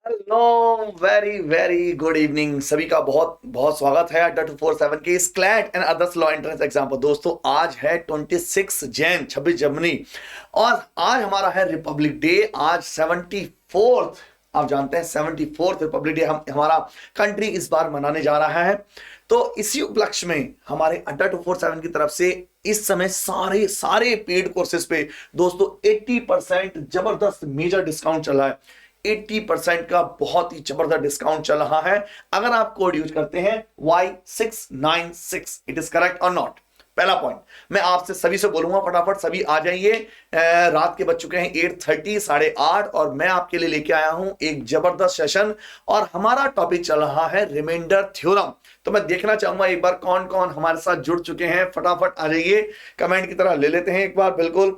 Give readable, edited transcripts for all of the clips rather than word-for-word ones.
Hello, very very good evening सभी का बहुत बहुत स्वागत है अड्डा 247 के इस CLAT and others law entrance exam पर। दोस्तों आज है 26 जनवरी और आज हमारा है रिपब्लिक डे। आज 74th, आप जानते हैं 74th रिपब्लिक डे हम हमारा कंट्री इस बार मनाने जा रहा है। तो इसी उपलक्ष्य में हमारे अड्डा 247 की तरफ से इस समय सारे सारे पेड कोर्सेज पे दोस्तों 80% जबरदस्त मेजर डिस्काउंट चल रहा है। 80% का बहुत ही जबरदस्त डिस्काउंट चल रहा है अगर आप कोड यूज करते हैं Y696। इट इज करेक्ट और नॉट? पहला पॉइंट मैं आपसे सभी से बोलूंगा, फटाफट सभी आ जाइए। रात के बज चुके हैं 8:30, 8:30 और मैं आपके लिए लेके आया हूं एक जबरदस्त सेशन और हमारा टॉपिक चल रहा है रिमाइंडर थ्योरम। तो मैं देखना चाहूंगा एक बार कौन कौन हमारे साथ जुड़ चुके हैं। फटाफट आ जाइए, कमेंट की तरह ले लेते हैं एक बार। बिल्कुल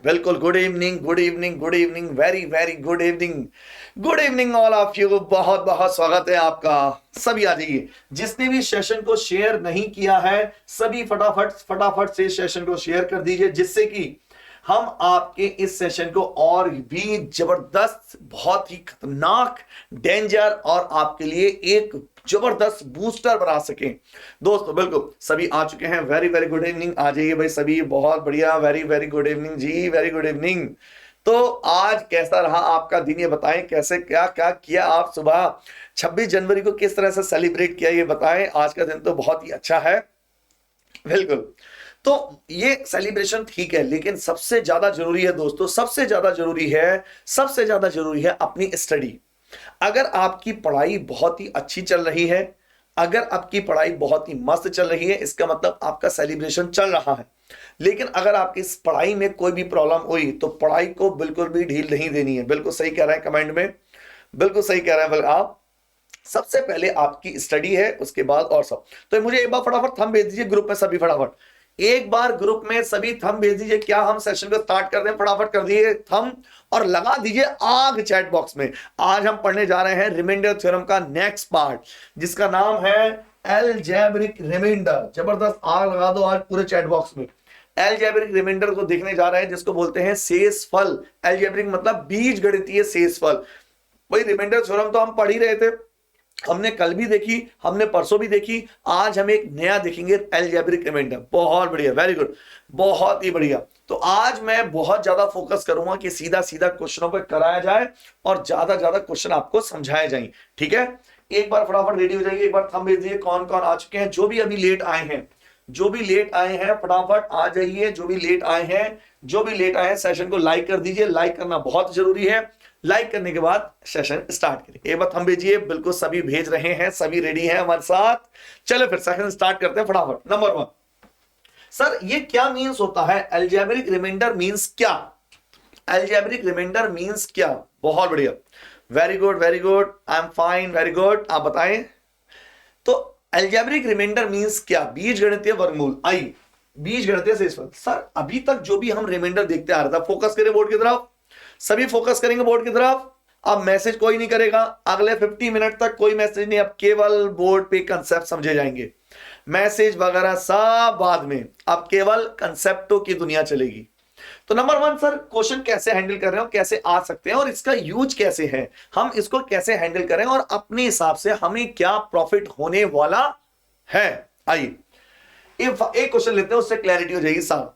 बिल्कुल, good evening good evening good evening, very very good evening all of you. बहुत बहुत स्वागत है आपका। सभी आ जाइए। जिसने भी सेशन को शेयर नहीं किया है सभी फटाफट फटाफट से सेशन को शेयर कर दीजिए, जिससे कि हम आपके इस सेशन को और भी जबरदस्त, बहुत ही खतरनाक, डेंजर और आपके लिए एक जबरदस्त बूस्टर बना सकें। दोस्तों बिल्कुल सभी आ चुके हैं। वेरी वेरी गुड इवनिंग, आ जाइए भाई सभी। बहुत बढ़िया, वेरी वेरी गुड इवनिंग जी, वेरी गुड इवनिंग। तो आज कैसा रहा आपका दिन, ये बताएं। कैसे क्या क्या किया आप सुबह 26 जनवरी को, किस तरह से सेलिब्रेट किया ये बताएं। आज का दिन तो बहुत ही अच्छा है। बिल्कुल, तो ये सेलिब्रेशन ठीक है, लेकिन सबसे ज्यादा जरूरी है दोस्तों, सबसे ज्यादा जरूरी है अपनी स्टडी। अगर आपकी पढ़ाई बहुत ही अच्छी चल रही है, अगर आपकी पढ़ाई बहुत ही मस्त चल रही है, इसका मतलब आपका सेलिब्रेशन चल रहा है। लेकिन अगर आपकी इस पढ़ाई में कोई भी प्रॉब्लम हुई तो पढ़ाई को बिल्कुल भी ढील नहीं देनी है। बिल्कुल सही कह रहे हैं कमेंट में, बिल्कुल सही कह रहे हैं आप। सबसे पहले आपकी स्टडी है, उसके बाद और सब। तो मुझे एक बार फटाफट थंब भेज दीजिए ग्रुप में सभी, फटाफट एक बार ग्रुप में सभी थंब भेज दीजिए। क्या हम सेशन को स्टार्ट कर दें? फटाफट कर दिए थंब और लगा दीजिए आग चैट बॉक्स में। आज हम पढ़ने जा रहे हैं रिमाइंडर थ्योरम का नेक्स्ट पार्ट, जिसका नाम है अलजेब्रिक रिमाइंडर। जबरदस्त आग लगा दो आज पूरे चैट बॉक्स में। अलजेब्रिक रिमाइंडर को देखने जा रहे हैं, जिसको बोलते हैं शेषफल। अलजेब्रिक मतलब बीज गणितीय शेषफल। वही रिमाइंडर थ्योरम तो हम पढ़ ही रहे थे, हमने कल भी देखी, हमने परसों भी देखी। आज हम एक नया देखेंगे अलजेब्रिक रिमाइंडर। बहुत बढ़िया, वेरी गुड, बहुत ही बढ़िया। तो आज मैं बहुत ज्यादा फोकस करूंगा कि सीधा सीधा क्वेश्चनों पर कराया जाए और ज्यादा ज्यादा क्वेश्चन आपको समझाए जाए। ठीक है, एक बार फटाफट रेडी हो जाइए। एक बार थंब भेज दीजिए कौन कौन आ चुके हैं। जो भी अभी लेट आए हैं, जो भी लेट आए हैं फटाफट आ जाइए। जो भी लेट आए हैं, जो भी लेट आए हैं, सेशन को लाइक कर दीजिए। लाइक करना बहुत जरूरी है। लाइक करने के बाद सेशन स्टार्ट करिए। एक बार थंब भेजिए। बिल्कुल सभी भेज रहे हैं, सभी रेडी हैं हमारे साथ। चलो फिर सेशन स्टार्ट करते हैं फटाफट। नंबर 1, सर ये क्या मींस होता है? अलजेब्रिक रिमाइंडर मींस क्या? अलजेब्रिक रिमाइंडर मींस क्या? बहुत बढ़िया, very good very good, I am fine, very good. आप बताएं तो अलजेब्रिक रिमाइंडर मींस क्या? बीज गणितीय वर्गमूल। आई बीज गणितीय शेषफल। सर अभी तक जो भी हम रिमाइंडर देखते आ रहा था, फोकस करें बोर्ड की तरफ, सभी फोकस करेंगे बोर्ड की तरफ। अब मैसेज कोई नहीं करेगा अगले 50 मिनट तक, कोई मैसेज नहीं। अब केवल बोर्ड पे कंसेप्ट समझे जाएंगे, मैसेज वगैरह सब बाद में। अब केवल कंसेप्टों की दुनिया चलेगी। तो नंबर 1, सर क्वेश्चन कैसे हैंडल कर रहे हो, कैसे आ सकते हैं और इसका यूज कैसे है, हम इसको कैसे हैंडल करें और अपने हिसाब से हमें क्या प्रॉफिट होने वाला है। आइए एक क्वेश्चन लेते हैं, उससे क्लैरिटी हो जाएगी साहब।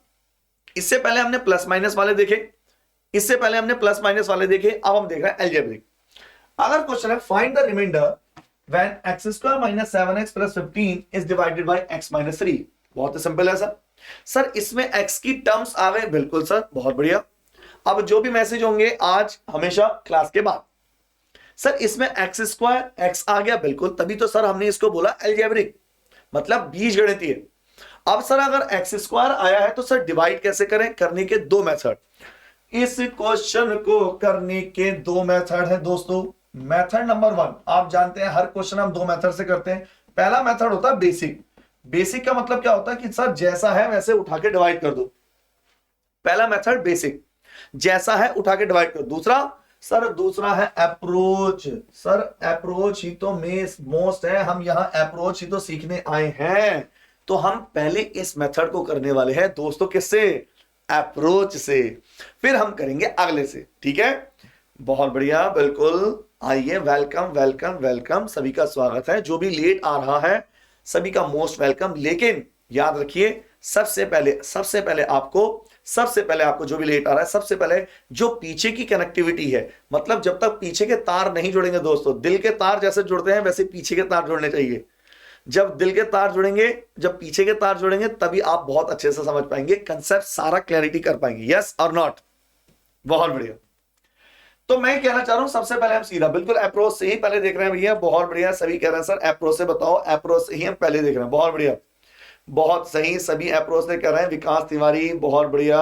इससे पहले हमने प्लस माइनस वाले देखे, इससे पहले हमने प्लस माइनस वाले देखे, अब हम देख रहे हैं अलजेब्रिक। अगर क्वेश्चन है find the remainder when x² - 7x + 15 is divided by x - 3। बहुत ही सिंपल है सर। सर इसमें x की टर्म्स आ गए, बिल्कुल सर, बहुत बढ़िया। अब जो भी मैसेज होंगे आज हमेशा क्लास के बाद, सर इसमें x² x आ गया, बिल्कुल, तभी तो सर हमने इसको बोला अलजेब्रिक, मतलब बीज गणितीय। अब सर अगर x² आया है तो सर डिवाइड कैसे करें? करने के दो मेथड। इस क्वेश्चन को करने के दो मेथड है दोस्तों। मेथड नंबर 1, आप जानते हैं हर क्वेश्चन हम दो मेथड से करते हैं। पहला मेथड होता है बेसिक। बेसिक का मतलब क्या होता है कि सर जैसा है वैसे उठा के डिवाइड कर दो। पहला मेथड बेसिक, जैसा है उठा के डिवाइड कर दो। दूसरा है अप्रोच। सर अप्रोच ही तो मोस्ट है, हम यहां अप्रोच ही तो सीखने आए हैं। तो हम पहले इस मेथड को करने वाले हैं दोस्तों, किससे? अप्रोच से। फिर हम करेंगे अगले से। ठीक है, बहुत बढ़िया, बिल्कुल आइए, वेलकम वेलकम वेलकम, सभी का स्वागत है। जो भी लेट आ रहा है सभी का मोस्ट वेलकम। लेकिन याद रखिए, सबसे पहले आपको जो भी लेट आ रहा है, सबसे पहले जो पीछे की कनेक्टिविटी है, मतलब जब तक पीछे के तार नहीं जुड़ेंगे दोस्तों, दिल के तार जैसे जुड़ते हैं वैसे पीछे के तार जुड़ने चाहिए। जब दिल के तार जुड़ेंगे, जब पीछे के तार जुड़ेंगे, तभी आप बहुत अच्छे से समझ पाएंगे कंसेप्ट, सारा क्लैरिटी कर पाएंगे। यस और नॉट? बहुत बढ़िया। तो मैं कहना चाह रहा हूं, सबसे पहले हम सीधा बिल्कुल अप्रोच से ही पहले देख रहे हैं भैया। बहुत बढ़िया, सभी कह रहे हैं सर अप्रोच से बताओ, अप्रोच से ही हम पहले देख रहे हैं। बहुत बढ़िया, बहुत सही, सभी अप्रोच से कर रहे हैं। विकास तिवारी बहुत बढ़िया,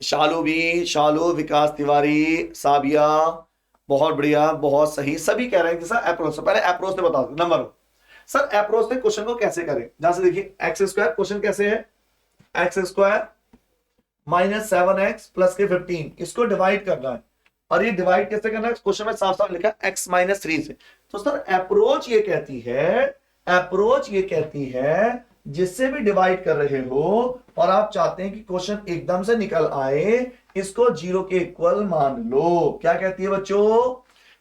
शालू भी, शालू, विकास तिवारी, साबिया बहुत बढ़िया, बहुत सही, सभी कह रहे हैं कि सर अप्रोच से। पहले अप्रोच से बता दो। नंबर वन, सर अप्रोच से क्वेश्चन को कैसे करें? जहां से देखिए एक्स स्क्वायर, क्वेश्चन कैसे है? X square minus 7x plus के 15, इसको डिवाइड करना है। और ये डिवाइड कैसे करना है? क्वेश्चन में साफ साफ लिखा है x माइनस 3 से। तो सर अप्रोच ये कहती है, अप्रोच ये कहती है जिससे भी डिवाइड कर रहे हो और आप चाहते हैं कि क्वेश्चन एकदम से निकल आए, इसको 0 के इक्वल मान लो। क्या कहती है बच्चों?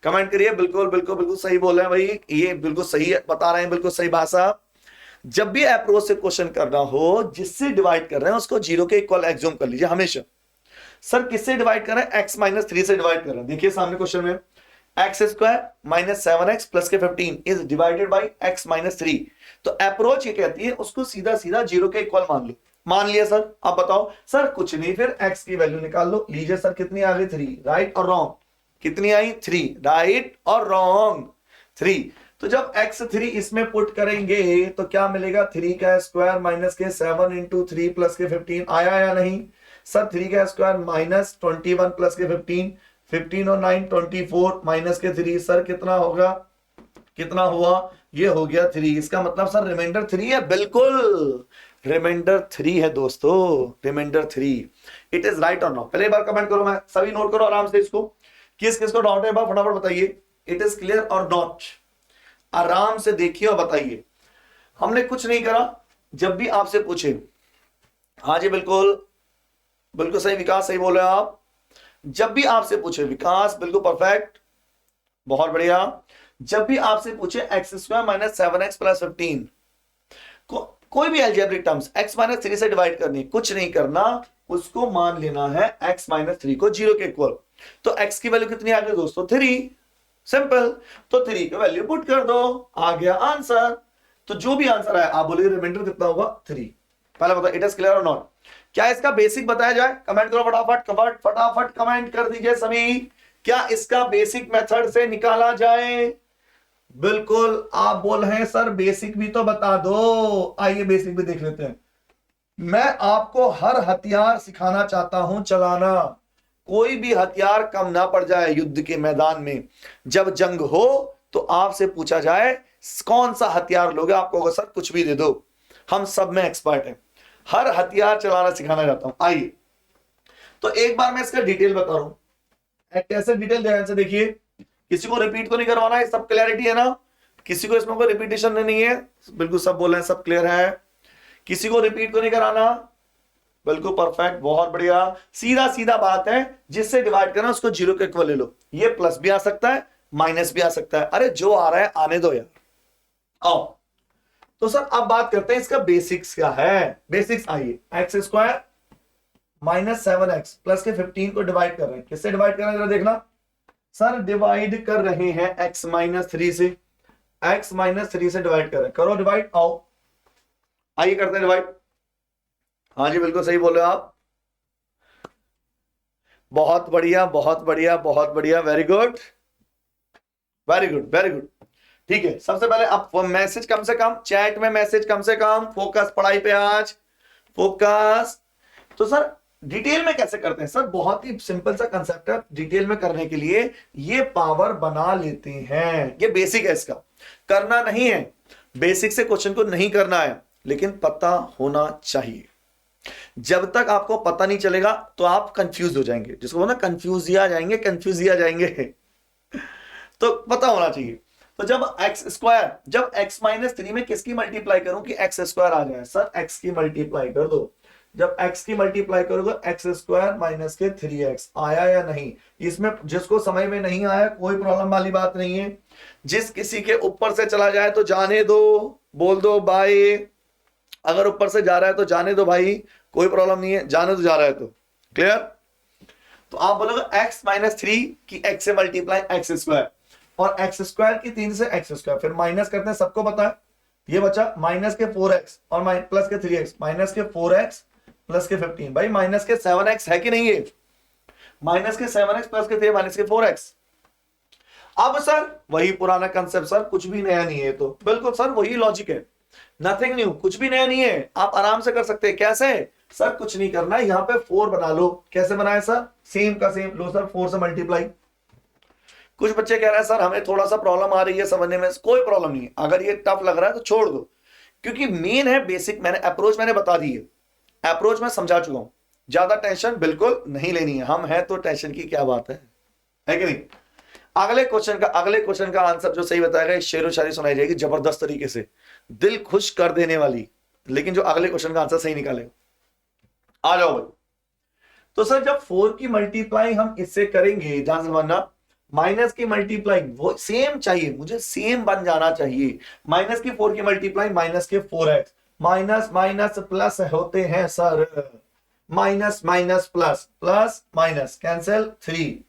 कमेंट करिए। बिल्कुल बिल्कुल बिल्कुल सही बोल रहे हैं भाई, ये बिल्कुल सही है, बता रहे हैं, बिल्कुल सही भाषा। जब भी अप्रोच से क्वेश्चन करना हो, जिससे डिवाइड कर रहे हैं उसको 0 के इक्वल एग्ज्यूम कर लीजिए हमेशा। सर किससे डिवाइड कर रहे हैं? x माइनस 3 से डिवाइड कर रहे हैं। देखिए सामने क्वेश्चन में x square minus 7x plus के 15 is divided by x minus 3। तो अप्रोच ये कहती है उसको सीधा सीधा 0 के इक्वल मान लो। मान लिया सर। अब बताओ सर, कुछ नहीं, फिर x की वैल्यू निकाल लो। लीजिए सर, कितनी आ गई? 3। राइट और रॉन्ग? कितनी आई? 3। राइट और रॉन्ग? 3। तो जब x3 इसमें पुट करेंगे तो क्या मिलेगा? 3 का स्क्वायर माइनस के 7 इंटू 3 प्लस के 15 आया या नहीं? सर 3 का स्क्वायर माइनस 21 प्लस के 15, 15 और 9 24 माइनस के 3, सर कितना होगा? कितना हुआ? ये हो गया 3। इसका मतलब सर रिमाइंडर 3 है। बिल्कुल रिमाइंडर 3 है दोस्तों, रिमाइंडर 3। इट इज राइट और नॉट? पहले बार कमेंट करो, मैं सभी नोट करो आराम से इसको। किस किस को डाउट है बार फटाफट बताइए। इट इज क्लियर और नॉट? आराम से देखिए और बताइए। हमने कुछ नहीं करा। जब भी आपसे पूछे, हाँ जी बिल्कुल बिल्कुल सही, विकास सही बोल रहे हैं आप। जब भी आपसे पूछे, विकास बिल्कुल परफेक्ट, बहुत बढ़िया। जब भी आपसे पूछे x square minus 7x plus 15, कोई भी अलजेब्रिक टर्म्स x माइनस 3 से डिवाइड करनी, कुछ नहीं करना, उसको मान लेना है x माइनस 3 को 0 के इक्वल। तो x की वैल्यू कितनी आ गई दोस्तों? 3। सिंपल। तो 3 की वैल्यू पुट कर दो, आ गया आंसर। तो जो भी आंसर है आप बोलिए रिमाइंडर कितना होगा? 3। पहले बताओ इट इज क्लियर और नॉट? क्या इसका बेसिक बताया जाए? कमेंट करो फटाफट, फटाफट कमेंट कर दीजिए सभी। क्या इसका बेसिक मेथड से निकाला जाए? बिल्कुल आप बोल रहे हैं सर बेसिक भी तो बता दो। आइए बेसिक भी देख लेते हैं। मैं आपको हर हथियार सिखाना चाहता हूं चलाना। कोई भी हथियार कम ना पड़ जाए युद्ध के मैदान में। जब जंग हो तो आपसे पूछा जाए कौन सा हथियार लोगे, आपको होगा सर कुछ भी दे दो, हम सब में एक्सपर्ट हैं। हर हथियार चलाना सिखाना चाहता हूं। आइए तो एक बार मैं इसका डिटेल बता रहा हूं। कैसे डिटेल ध्यान से देखिए, किसी को रिपीट तो नहीं करवाना है, सब क्लैरिटी है ना? किसी को इसमें कोई रिपीटेशन नहीं है? बिल्कुल सब बोल रहे हैं, सब क्लियर है, किसी को रिपीट तो नहीं कराना? बिल्कुल परफेक्ट, बहुत बढ़िया। सीधा सीधा बात है, जिससे डिवाइड करना उसको 0 के इक्वल ले लो। ये प्लस भी आ सकता है, माइनस भी आ सकता है। अरे जो आ रहा है आने दो यार। आओ तो सर अब बात करते हैं इसका बेसिक्स क्या है। बेसिक्स आइए, x square minus 7x plus के 15 को डिवाइड कर रहे हैं। किससे डिवाइड कर रहे हैं जरा देखना। सर डिवाइड कर रहे हैं x माइनस 3 से। x माइनस 3 से डिवाइड कर रहे हैं, करो डिवाइड। आओ आइए करते हैं डिवाइड। हाँ जी बिल्कुल सही बोल रहे हो आप, बहुत बढ़िया बहुत बढ़िया बहुत बढ़िया, very good very good very good. ठीक है, सबसे पहले आप मैसेज कम से कम, चैट में मैसेज कम से कम, फोकस पढ़ाई पे आज, फोकस। तो सर डिटेल में कैसे करते हैं? सर बहुत ही सिंपल सा कंसेप्ट है। डिटेल में करने के लिए ये पावर बना लेते हैं, ये बेसिक है, इसका करना नहीं है। बेसिक से क्वेश्चन को नहीं करना है, लेकिन पता होना चाहिए। जब तक आपको पता नहीं चलेगा तो आप कंफ्यूज हो जाएंगे, जिसको बोलना कंफ्यूज जाएंगे, कंफ्यूज जाएंगे। तो पता होना चाहिए। तो जब एक्स स्क्वायर, जब x माइनस 3 में किसकी मल्टीप्लाई करूं कि एक्स स्क्वायर आ जाए? सर x की मल्टीप्लाई कर दो। जब x की मल्टीप्लाई करोगे एक्स स्क्वायर माइनस के 3x आया या नहीं। इसमें जिसको समझ में नहीं आया कोई प्रॉब्लम वाली बात नहीं है, जिस किसी के ऊपर से चला जाए तो जाने दो, बोल दो भाई अगर ऊपर से जा रहा है तो जाने दो भाई, कोई प्रॉब्लम नहीं है, जाने तो जा रहा है तो क्लियर। तो आप बोलोगे x माइनस 3 की x से मल्टीप्लाई एक्स स्क्वायर और एक्स स्क्वायर की 3 से एक्स स्क्वायर, फिर माइनस करते हैं, सबको पता है ये बचा माइनस के 4x और प्लस के 3x, माइनस के 4x प्लस के 15, भाई माइनस के 7x है कि नहीं है, माइनस के 7x प्लस के 3 माइनस के 4x। अब सर वही पुराना कंसेप्ट सर, कुछ भी नया नहीं है, तो बिल्कुल सर वही लॉजिक है, नथिंग न्यू, कुछ भी नया नहीं है, आप आराम से कर सकते हैं। कैसे सर, कुछ नहीं करना है, यहाँ पे 4 बना लो। कैसे बनाए सर, सेम का सेम लो सर, 4 से मल्टीप्लाई। कुछ बच्चे कह रहे हैं सर हमें थोड़ा सा प्रॉब्लम आ रही है समझने में, कोई प्रॉब्लम नहीं है, अगर ये टफ लग रहा है तो छोड़ दो, क्योंकि मेन है बेसिक, मैंने अप्रोच मैंने बता दी है, अप्रोच मैं समझा चुका हूं, ज्यादा टेंशन बिल्कुल नहीं लेनी है, हम हैं तो टेंशन की क्या बात है कि नहीं। अगले क्वेश्चन का आंसर जो सही बताएगा शेरो शायरी सुनाई जाएगी जबरदस्त तरीके से, दिल खुश कर देने वाली, लेकिन जो अगले क्वेश्चन का आंसर सही निकालेगा। आ जाओ भाई। तो सर जब 4 की मल्टीप्लाई हम इससे करेंगे, ध्यान से मानना, माइनस की मल्टीप्लाई वो सेम चाहिए, मुझे सेम बन जाना चाहिए। माइनस की 4 की मल्टीप्लाई माइनस के 4x, माइनस माइनस प्लस होते हैं sir, minus minus plus, plus minus cancel, 3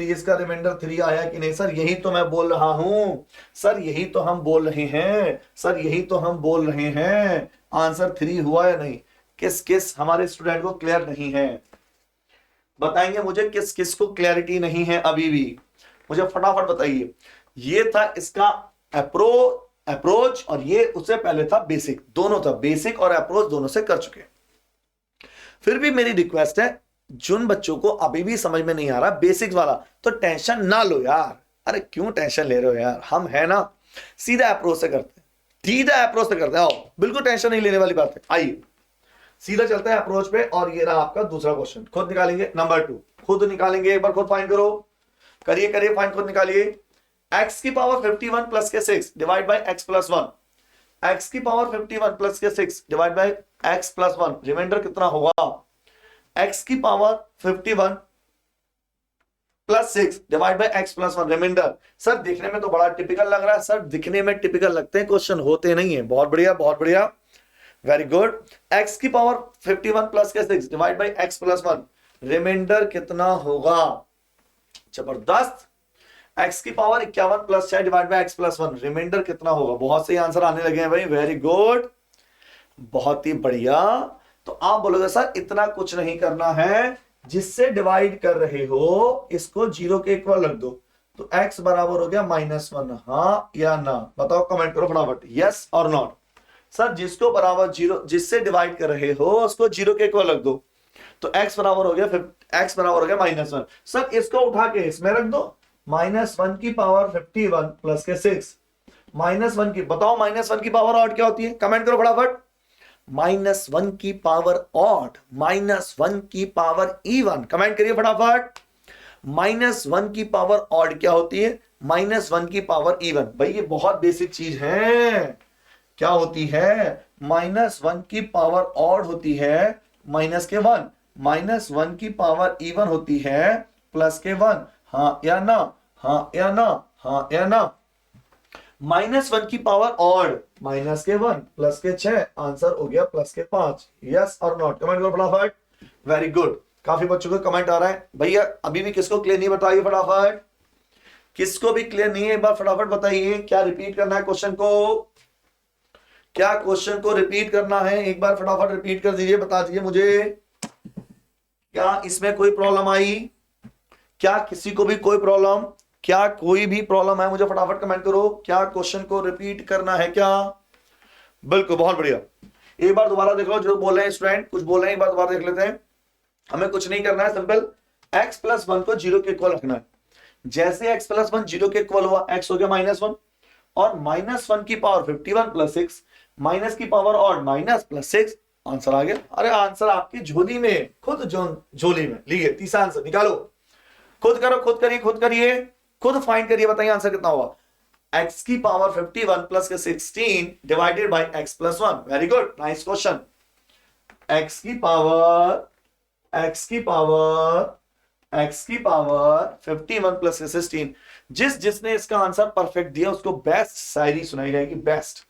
इसका रिमाइंडर 3 आया कि नहीं सर, यही तो मैं बोल रहा हूं सर, यही तो हम बोल रहे हैं सर, यही तो हम बोल रहे हैं, आंसर 3 हुआ या नहीं। किस किस हमारे स्टूडेंट को क्लियर नहीं है, बताएंगे मुझे किस किस को क्लैरिटी नहीं है अभी भी, मुझे फटाफट बताइए। ये था इसका अप्रोच और ये उससे पहले था बेसिक, दोनों था, बेसिक और अप्रोच दोनों से कर चुके। फिर भी मेरी रिक्वेस्ट है, जिन बच्चों को अभी भी समझ में नहीं आ रहा बेसिक्स वाला, तो टेंशन ना लो यार, अरे क्यों टेंशन ले रहे हो यार, हम है ना, सीधा अप्रोच से करते हैं, सीधा अप्रोच से करते हैं, आओ बिल्कुल टेंशन नहीं लेने वाली बात है, आइए सीधा चलते हैं अप्रोच पे। और ये रहा आपका दूसरा क्वेश्चन, खुद निकालेंगे, नंबर 2 खुद निकालेंगे, एक बार खुद फाइंड करो, करिए करिए फाइंड, खुद निकालिए। x की पावर 51 प्लस के 6 divide by x plus 1, x की पावर 51 प्लस के 6 divide by x plus 1, remainder कितना होगा, x की power 51 plus 6 divide by x plus 1, remainder. Sir दिखने में तो बड़ा टिपिकल लग रहा है सर, दिखने में टिपिकल लगते हैं क्वेश्चन, होते नहीं है, बहुत बढ़िया बहुत बढ़िया, वेरी गुड। x की पावर 51 प्लस के 6 divide by x plus 1, remainder कितना होगा, जबरदस्त। x की power 51 plus 6 divide by x plus 1, remainder कितना होगा, बहुत सही आंसर आने लगे हैं भाई, वेरी गुड, बहुत ही बढ़िया। तो आप बोलोगे सर इतना कुछ नहीं करना है, जिससे डिवाइड कर रहे हो इसको 0 के इक्वल रख दो, तो x बराबर हो गया -1, हाँ या ना, बताओ कमेंट करो फटाफट, यस और नॉट। सर जिसको बराबर 0, जिससे डिवाइड कर रहे हो उसको 0 के इक्वल रख दो, तो x बराबर हो गया -1। सर इसको उठा के इसमें रख दो, -1 की पावर 51 प्लस के 6, -1 की, बताओ -1 की पावर ऑड क्या होती है, कमेंट करो फटाफट, -1 की पावर ऑड, -1 की पावर इवन, कमेंट करिए फटाफट, -1 की पावर ऑड क्या होती है, -1 की पावर इवन। भाई ये बहुत बेसिक चीज है, क्या होती है, -1 की पावर ऑड होती है माइनस के 1, -1 की पावर इवन होती है प्लस के 1, हाँ या ना, हाँ या ना, हाँ या ना। -1 की पावर ऑड माइनस के 1 प्लस के 6, आंसर हो गया प्लस के 5, यस और नॉट, कमेंट करो फटाफट, वेरी गुड। काफी बच्चों को कमेंट आ रहा है, भैया अभी भी किसको क्लियर नहीं, बताइए फटाफट, किसको भी क्लियर नहीं है एक बार फटाफट बताइए, क्या रिपीट करना है क्वेश्चन को, क्या क्वेश्चन को रिपीट करना है, एक बार फटाफट रिपीट कर दीजिए, बता दीजिए मुझे, क्या इसमें कोई प्रॉब्लम आई, क्या किसी को भी कोई प्रॉब्लम, क्या कोई भी प्रॉब्लम है, मुझे फटाफट कमेंट करो, क्या क्वेश्चन को रिपीट करना है क्या, बिल्कुल बहुत बढ़िया। एक बार दोबारा देख लो, जो बोल रहे हैं स्टूडेंट कुछ बोल रहे हैं, एक बार दोबारा देख लेते हैं। हमें कुछ नहीं करना है, सिंपल x प्लस 1 को 0 के इक्वल रखना है, जैसे x प्लस 1 0 के इक्वल हुआ, x हो गया -1, और -1 की पावर 51 प्लस 6, माइनस की पावर और माइनस प्लस 6, आंसर आ गया। अरे आंसर आपकी झोली में, खुद झोली में लीजिए, तीसरा आंसर निकालो, खुद करो, खुद करिए, खुद करिए, खुद फाइंड करिए, बताइए आंसर कितना हुआ, x की पावर 51 प्लस के 16 divided by x plus 1, very good, nice question, x की पावर एक्स की पावर एक्स की पावर 51 प्लस 16। जिसने इसका आंसर परफेक्ट दिया उसको बेस्ट शायरी सुनाई जाएगी। बेस्ट,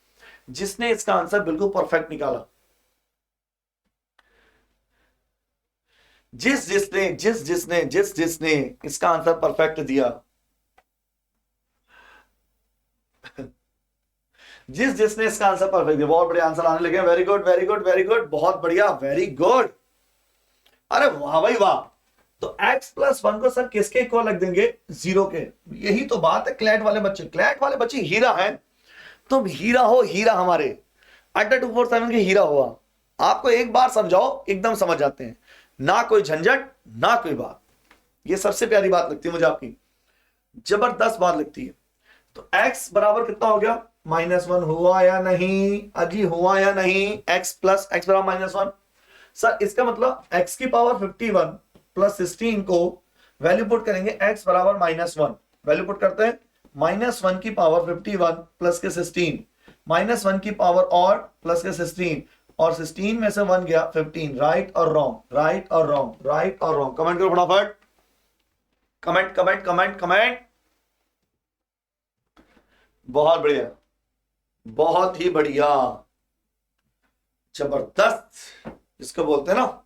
जिसने इसका आंसर बिल्कुल परफेक्ट निकाला, जिसने इसका आंसर परफेक्ट दिया, जिसने इसका आंसर परफेक्ट दिया, बहुत बड़े आंसर आने लगे। Very good very good very good, बहुत बढ़िया, वेरी गुड। अरे वाह भाई वाह। तो x प्लस 1 को सर किसके इक्वल रख देंगे? 0 के। यही तो बात है, क्लैट वाले बच्चे हीरा है। तुम हीरा हो, हीरा हमारे अड्डा 247 के हीरा हुआ। आपको एक बार समझाओ एकदम समझ जाते हैं, ना कोई झंझट ना कोई बात। ये सबसे प्यारी बात लगती है मुझे आपकी, जबरदस्त बात लगती है। तो x बराबर कितना हो गया? -1 हुआ या नहीं? अजी हुआ या नहीं? x प्लस x बराबर -1। सर इसका मतलब x की पावर 51 प्लस 16 को वैल्यू पुट करेंगे, x बराबर -1 वैल्यू पुट करते हैं। -1 की पावर 51 प्लस के 16, -1 की पावर और प्लस के 16, और 16 में से 1 गया 15। राइट और रॉन्ग, राइट और रॉन्ग, राइट और रॉन्ग। कमेंट करो फटाफट, कमेंट कमेंट कमेंट कमेंट। बहुत बढ़िया, बहुत ही बढ़िया, जबरदस्त, जिसको बोलते हैं ना,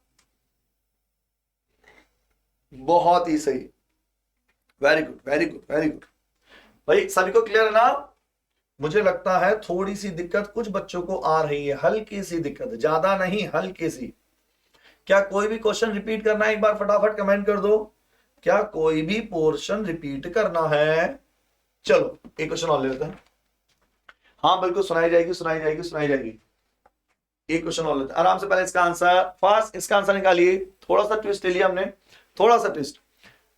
बहुत ही सही। Very good very good very good. भाई सभी को क्लियर है ना? मुझे लगता है थोड़ी सी दिक्कत कुछ बच्चों को आ रही है, हल्की सी दिक्कत, ज्यादा नहीं, हल्की सी। क्या कोई भी क्वेश्चन रिपीट करना है? एक बार फटाफट कमेंट कर दो। क्या कोई भी पोर्शन रिपीट करना है? चलो एक क्वेश्चन और ले लेते हैं। हाँ बिल्कुल सुनाई जाएगी सुनाई जाएगी सुनाई जाएगी। एक क्वेश्चन और लेते हैं आराम से। पहले इसका आंसर फास्ट, इसका आंसर निकालिए। थोड़ा सा ट्विस्ट ले लिया हमने, थोड़ा सा twist.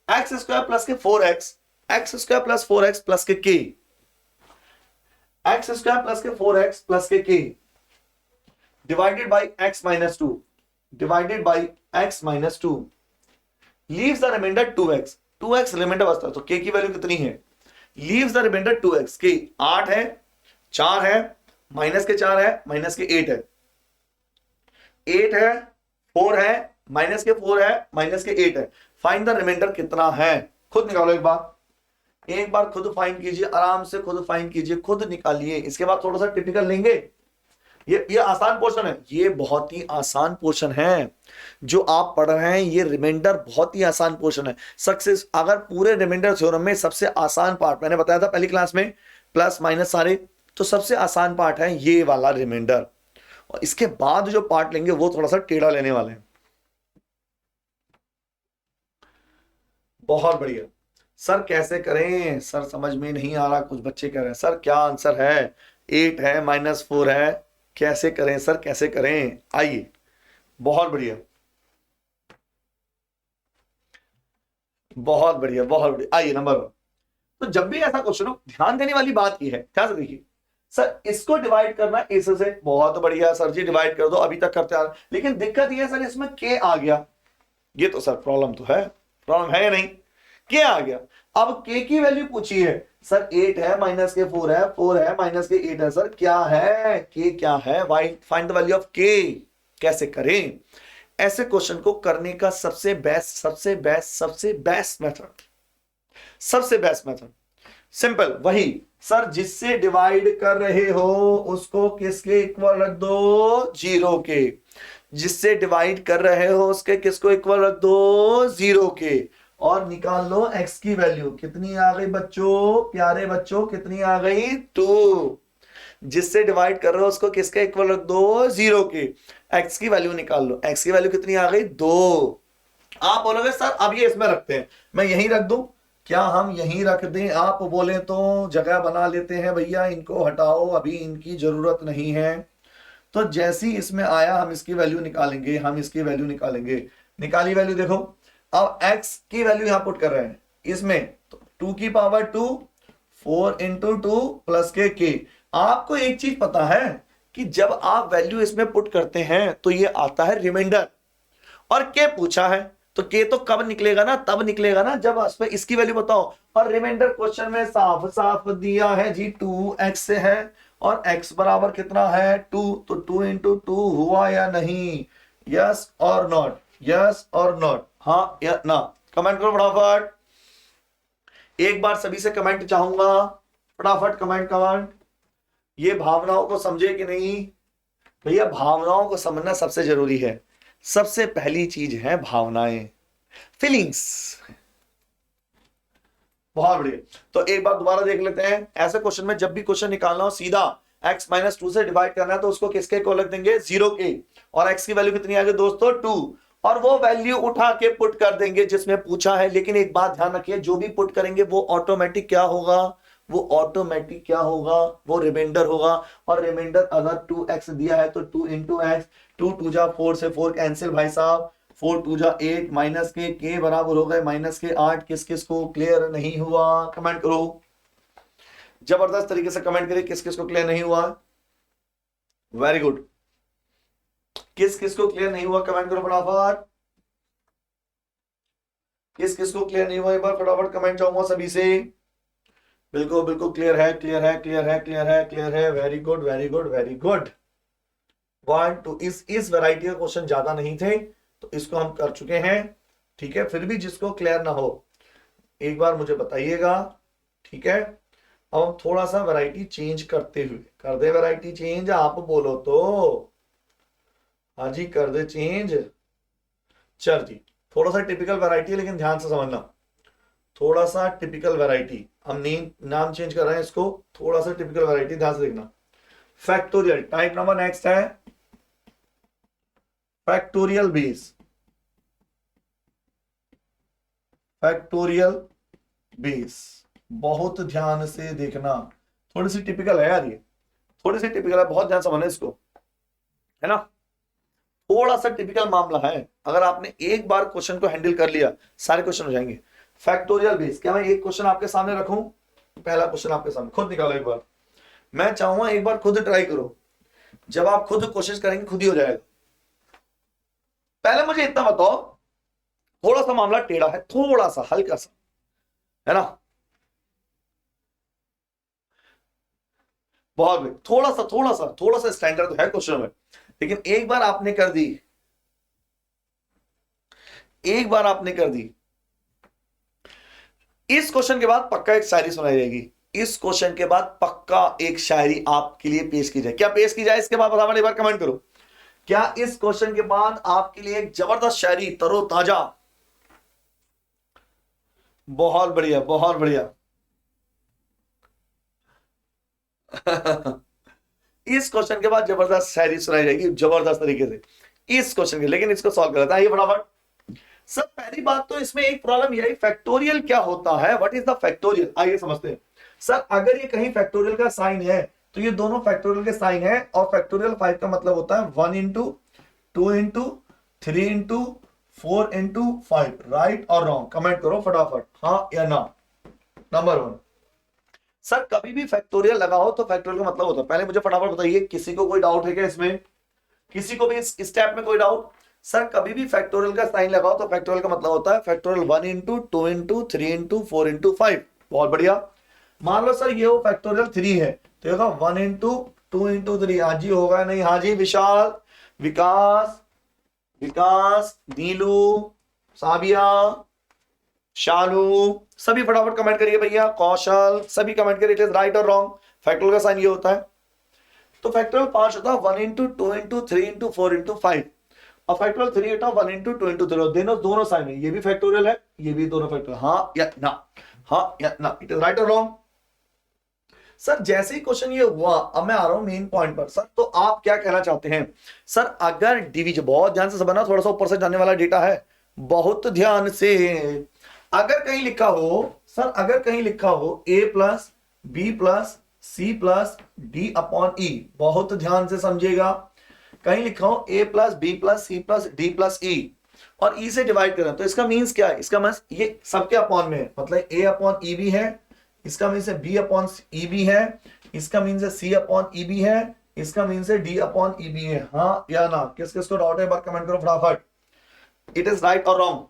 X square plus k 4x, x square plus 4x plus k k, x square plus k 4x plus k k divided by x minus 2, divided by x minus 2, leaves the remainder 2x, 2x remainder बचता है, तो k की value कितनी है? Leaves the remainder 2x, k 8 है, 4 है, minus के 4 है, माइनस के 8 है, 8 है, 4 है, माइनस के 4 है, माइनस के 8 है। फाइंड द रिमाइंडर कितना है? खुद निकालो एक बार खुद फाइंड कीजिए, आराम से खुद फाइंड कीजिए, खुद निकालिए। इसके बाद थोड़ा सा टिपिकल लेंगे। ये आसान पोर्शन है, ये बहुत ही आसान पोर्शन है जो आप पढ़ रहे हैं। ये रिमाइंडर बहुत ही आसान पोर्शन है। सक्सेस, अगर पूरे रिमाइंडर थ्योरम में सबसे आसान पार्ट मैंने बताया था पहली क्लास में, प्लस माइनस सारे, तो सबसे आसान पार्ट है ये वाला रिमाइंडर। और इसके बाद जो पार्ट लेंगे वो थोड़ा सा टेढ़ा लेने वाले हैं। बहुत बढ़िया। सर कैसे करें? सर समझ में नहीं आ रहा, कुछ बच्चे कह रहे हैं सर क्या आंसर है? 8 है, -4 है, कैसे करें सर, कैसे करें? आइए, बहुत बढ़िया बहुत बढ़िया बहुत बढ़िया। आइए नंबर 1। तो जब भी ऐसा क्वेश्चन हो, ध्यान देने वाली बात यह है, ध्यान से देखिए। सर इसको डिवाइड करना इस से, बहुत बढ़िया सर जी, डिवाइड कर दो, अभी तक करते आ रहे। लेकिन दिक्कत यह है सर इसमें के आ गया। ये तो सर प्रॉब्लम तो है, प्रॉब्लम है या नहीं? के आ गया। अब के की वैल्यू पूछी है सर, 8 है, माइनस के 4 है, 4 है, माइनस के 8 है। सर क्या है के? क्या है? फाइंड द वैल्यू ऑफ के। कैसे करें? ऐसे क्वेश्चन को करने का सबसे बेस्ट मेथड सिंपल, वही सर, जिससे डिवाइड कर रहे हो उसको किसके इक्वल रख दो? 0 के। जिससे डिवाइड कर रहे हो उसके किसको इक्वल रख दो? 0 के। और निकाल लो x की वैल्यू। कितनी आ गई बच्चों, प्यारे बच्चों, कितनी आ गई? 2। जिससे डिवाइड कर रहे हो उसको किसके इक्वल रख दो? 0 के। x की वैल्यू निकाल लो। x की वैल्यू कितनी आ गई? 2। आप बोलोगे सर अब ये इसमें रखते हैं, मैं यहीं रख दूं? क्या हम यहीं रख दें? आप बोले तो जगह बना लेते हैं भैया, इनको हटाओ, अभी इनकी जरूरत नहीं है। तो जैसी इसमें आया हम इसकी वैल्यू निकालेंगे, हम इसकी वैल्यू निकालेंगे। निकाली वैल्यू देखो। अब x की वैल्यू यहां पुट कर रहे हैं इसमें, तो 2 की पावर 2, 4 इंटू 2 प्लस के। आपको एक चीज पता है कि जब आप वैल्यू इसमें पुट करते हैं तो ये आता है रिमाइंडर, और के पूछा है तो के तो कब निकलेगा ना? तब निकलेगा ना जब इसकी वैल्यू बताओ। और रिमाइंडर क्वेश्चन में साफ साफ दिया है जी 2x से है, और x बराबर कितना है? 2। तो 2 इंटू 2 हुआ या नहीं? यस और नॉट, यस और नॉट, हाँ या ना, कमेंट करो फटाफट। एक बार सभी से कमेंट चाहूंगा, फटाफट कमेंट कमेंट। ये भावनाओं को समझे कि नहीं भैया? भावनाओं को समझना सबसे जरूरी है। सबसे पहली चीज है भावनाएं, फीलिंग्स। बहुत बढ़िया। तो एक बार दोबारा देख लेते हैं। ऐसे क्वेश्चन में जब भी क्वेश्चन निकालना हो सीधा x-2 से डिवाइड करना है तो उसको किसके को लग देंगे? 0 के। और x की वैल्यू कितनी आ गई दोस्तों? 2। और वो वैल्यू उठा के पुट कर देंगे जिसमें पूछा है। लेकिन एक बात ध्यान रखिए, जो भी पुट करेंगे वो ऑटोमेटिक क्या होगा? वो ऑटोमेटिक क्या होगा? वो रिमाइंडर होगा। और रिमाइंडर अगर 2x दिया है तो 2 इंटू एक्स, 2 2 जा 4 से 4 कैंसिल भाई साहब, 4 2 जा 8 माइनस के बराबर हो गए माइनस के 8। किस किस को क्लियर नहीं हुआ? कमेंट करो, जबरदस्त तरीके से कमेंट करिए किस किस को क्लियर नहीं हुआ। Very good. किस किस को क्लियर नहीं हुआ कमेंट करो फटाफट। किस किस को क्लियर नहीं हुआ एक बार फटाफट कमेंट चाहूंगा सभी से। बिल्कुल बिल्कुल क्लियर है, क्लियर है, क्लियर है, क्लियर है, क्लियर है। Very good very good very good. 1 2 इस वैरायटी के क्वेश्चन ज्यादा नहीं थे तो इसको हम कर चुके हैं। ठीक है, फिर भी जिसको क्लियर ना हो एक बार मुझे बताइएगा। ठीक है, अब हम थोड़ा सा वैरायटी चेंज करते हुए, कर दे वैरायटी चेंज, आप बोलो तो। हाँ जी कर दे चेंज। चल जी, थोड़ा सा टिपिकल वैरायटी है लेकिन ध्यान से समझना। थोड़ा सा टिपिकल वैरायटी, हम नाम चेंज कर रहे हैं इसको, थोड़ा सा टिपिकल वैरायटी ध्यान से देखना। फैक्टोरियल टाइप नंबर नेक्स्ट है फैक्टोरियल बेस। फैक्टोरियल बेस बहुत ध्यान से देखना। थोड़ी सी टिपिकल है यार, ये थोड़ी सी टिपिकल है, बहुत ध्यान से समझना इसको, है ना। थोड़ा सा टिपिकल मामला है। अगर आपने एक बार क्वेश्चन को हैंडल कर लिया सारे क्वेश्चन हो जाएंगे। फैक्टोरियल बेस, क्या मैं एक क्वेश्चन आपके सामने रखूं? पहला क्वेश्चन आपके सामने, खुद निकालो एक बार। मैं चाहूंगा एक बार खुद ट्राई करो। जब आप खुद कोशिश करेंगे खुद ही हो जाएगा। पहले मुझे इतना बताओ, थोड़ा सा मामला टेढ़ा है, थोड़ा सा हल्का सा, है ना। बहुत थोड़ा सा स्टैंडर्ड तो है क्वेश्चन में, लेकिन एक बार आपने कर दी, एक बार आपने कर दी, इस क्वेश्चन के बाद पक्का एक शायरी सुनाई जाएगी। इस क्वेश्चन के बाद पक्का एक शायरी आपके लिए पेश की जाए। क्या पेश की जाए इसके बाद बताओ, एक बार कमेंट करो। क्या इस क्वेश्चन के बाद आपके लिए एक जबरदस्त शायरी, तरोताजा? बहुत बढ़िया बहुत बढ़िया। इस क्वेश्चन के बाद जबरदस्त शायरी सुनाई जाएगी जबरदस्त तरीके से इस क्वेश्चन के, लेकिन इसको सॉल्व कर लेते हैं। ये फटाफट। सर पहली बात तो इसमें एक प्रॉब्लम यही, फैक्टोरियल क्या होता है? What is the factorial? आइए समझते हैं। सर अगर ये कहीं फैक्टोरियल का साइन है तो ये दोनों फैक्टोरियल के साइन है। और फैक्टोरियल 5 का मतलब होता है 1 into 2 into 3 into 4 into 5। Right और रॉन्ग? कमेंट करो फटाफट, हाँ या ना। नंबर 1। सर कभी भी फैक्टोरियल लगा हो तो फैक्टोरियल का मतलब होता है, पहले मुझे फटाफट बताइए, किसी को कोई डाउट है क्या इसमें? किसी को भी इस स्टेप में कोई डाउट? सर कभी भी फैक्टोरियल का साइन लगाओ तो फैक्टोरियल का मतलब होता है factorial 1 into 2 into 3 into 4 into 5। बहुत बढ़िया। मान लो सर ये वो फैक्टोरियल 3 है तो ये होगा 1 इंटू 2 इंटू 3। हाँ जी होगा नहीं? हाँ जी विशाल, विकास, विकास, नीलू, साबिया, शालू, सभी फटाफट कमेंट करिए भैया। कौशल, सभी कमेंट करिए। इट इज राइट और रॉन्ग? फैक्टोरियल का साइन ये होता है। तो फैक्टोरियल 5 होता है 1 इंटू 2 इंटू 3 इंटू 4 इंटू 5। और फैक्टोरियल 3 होता है 1 इंटू 2 इंटू 3। दोनों साइन है, ये भी फैक्टोरियल है, ये भी दोनों फैक्टोरियल। हाँ या ना? हाँ या ना? इट इज राइट और रॉन्ग? सर जैसे ही क्वेश्चन ये हुआ, अब मैं आ रहा हूं मेन पॉइंट पर। सर तो आप क्या कहना चाहते हैं? सर अगर डिवीजन, बहुत ध्यान से समझना, थोड़ा सा ऊपर से जाने वाला डेटा है, बहुत ध्यान से। अगर कहीं लिखा हो सर, अगर कहीं लिखा हो a plus B plus C plus D upon E, बहुत ध्यान से समझिएगा। कहीं लिखा हो a plus B plus C plus D plus E और ई से डिवाइड करें तो इसका मीन्स क्या है? इसका मीन्स ये सबके अपॉन में है, मतलब a अपॉन ई भी है, इसका मीन्स है b अपॉन ई भी है, इसका मीन्स है c अपॉन ई भी है, इसका मीन्स है d अपॉन ई भी है। हाँ या ना? किस किस को डाउट है? बार कमेंट करो फटाफट। इट इज राइट और wrong?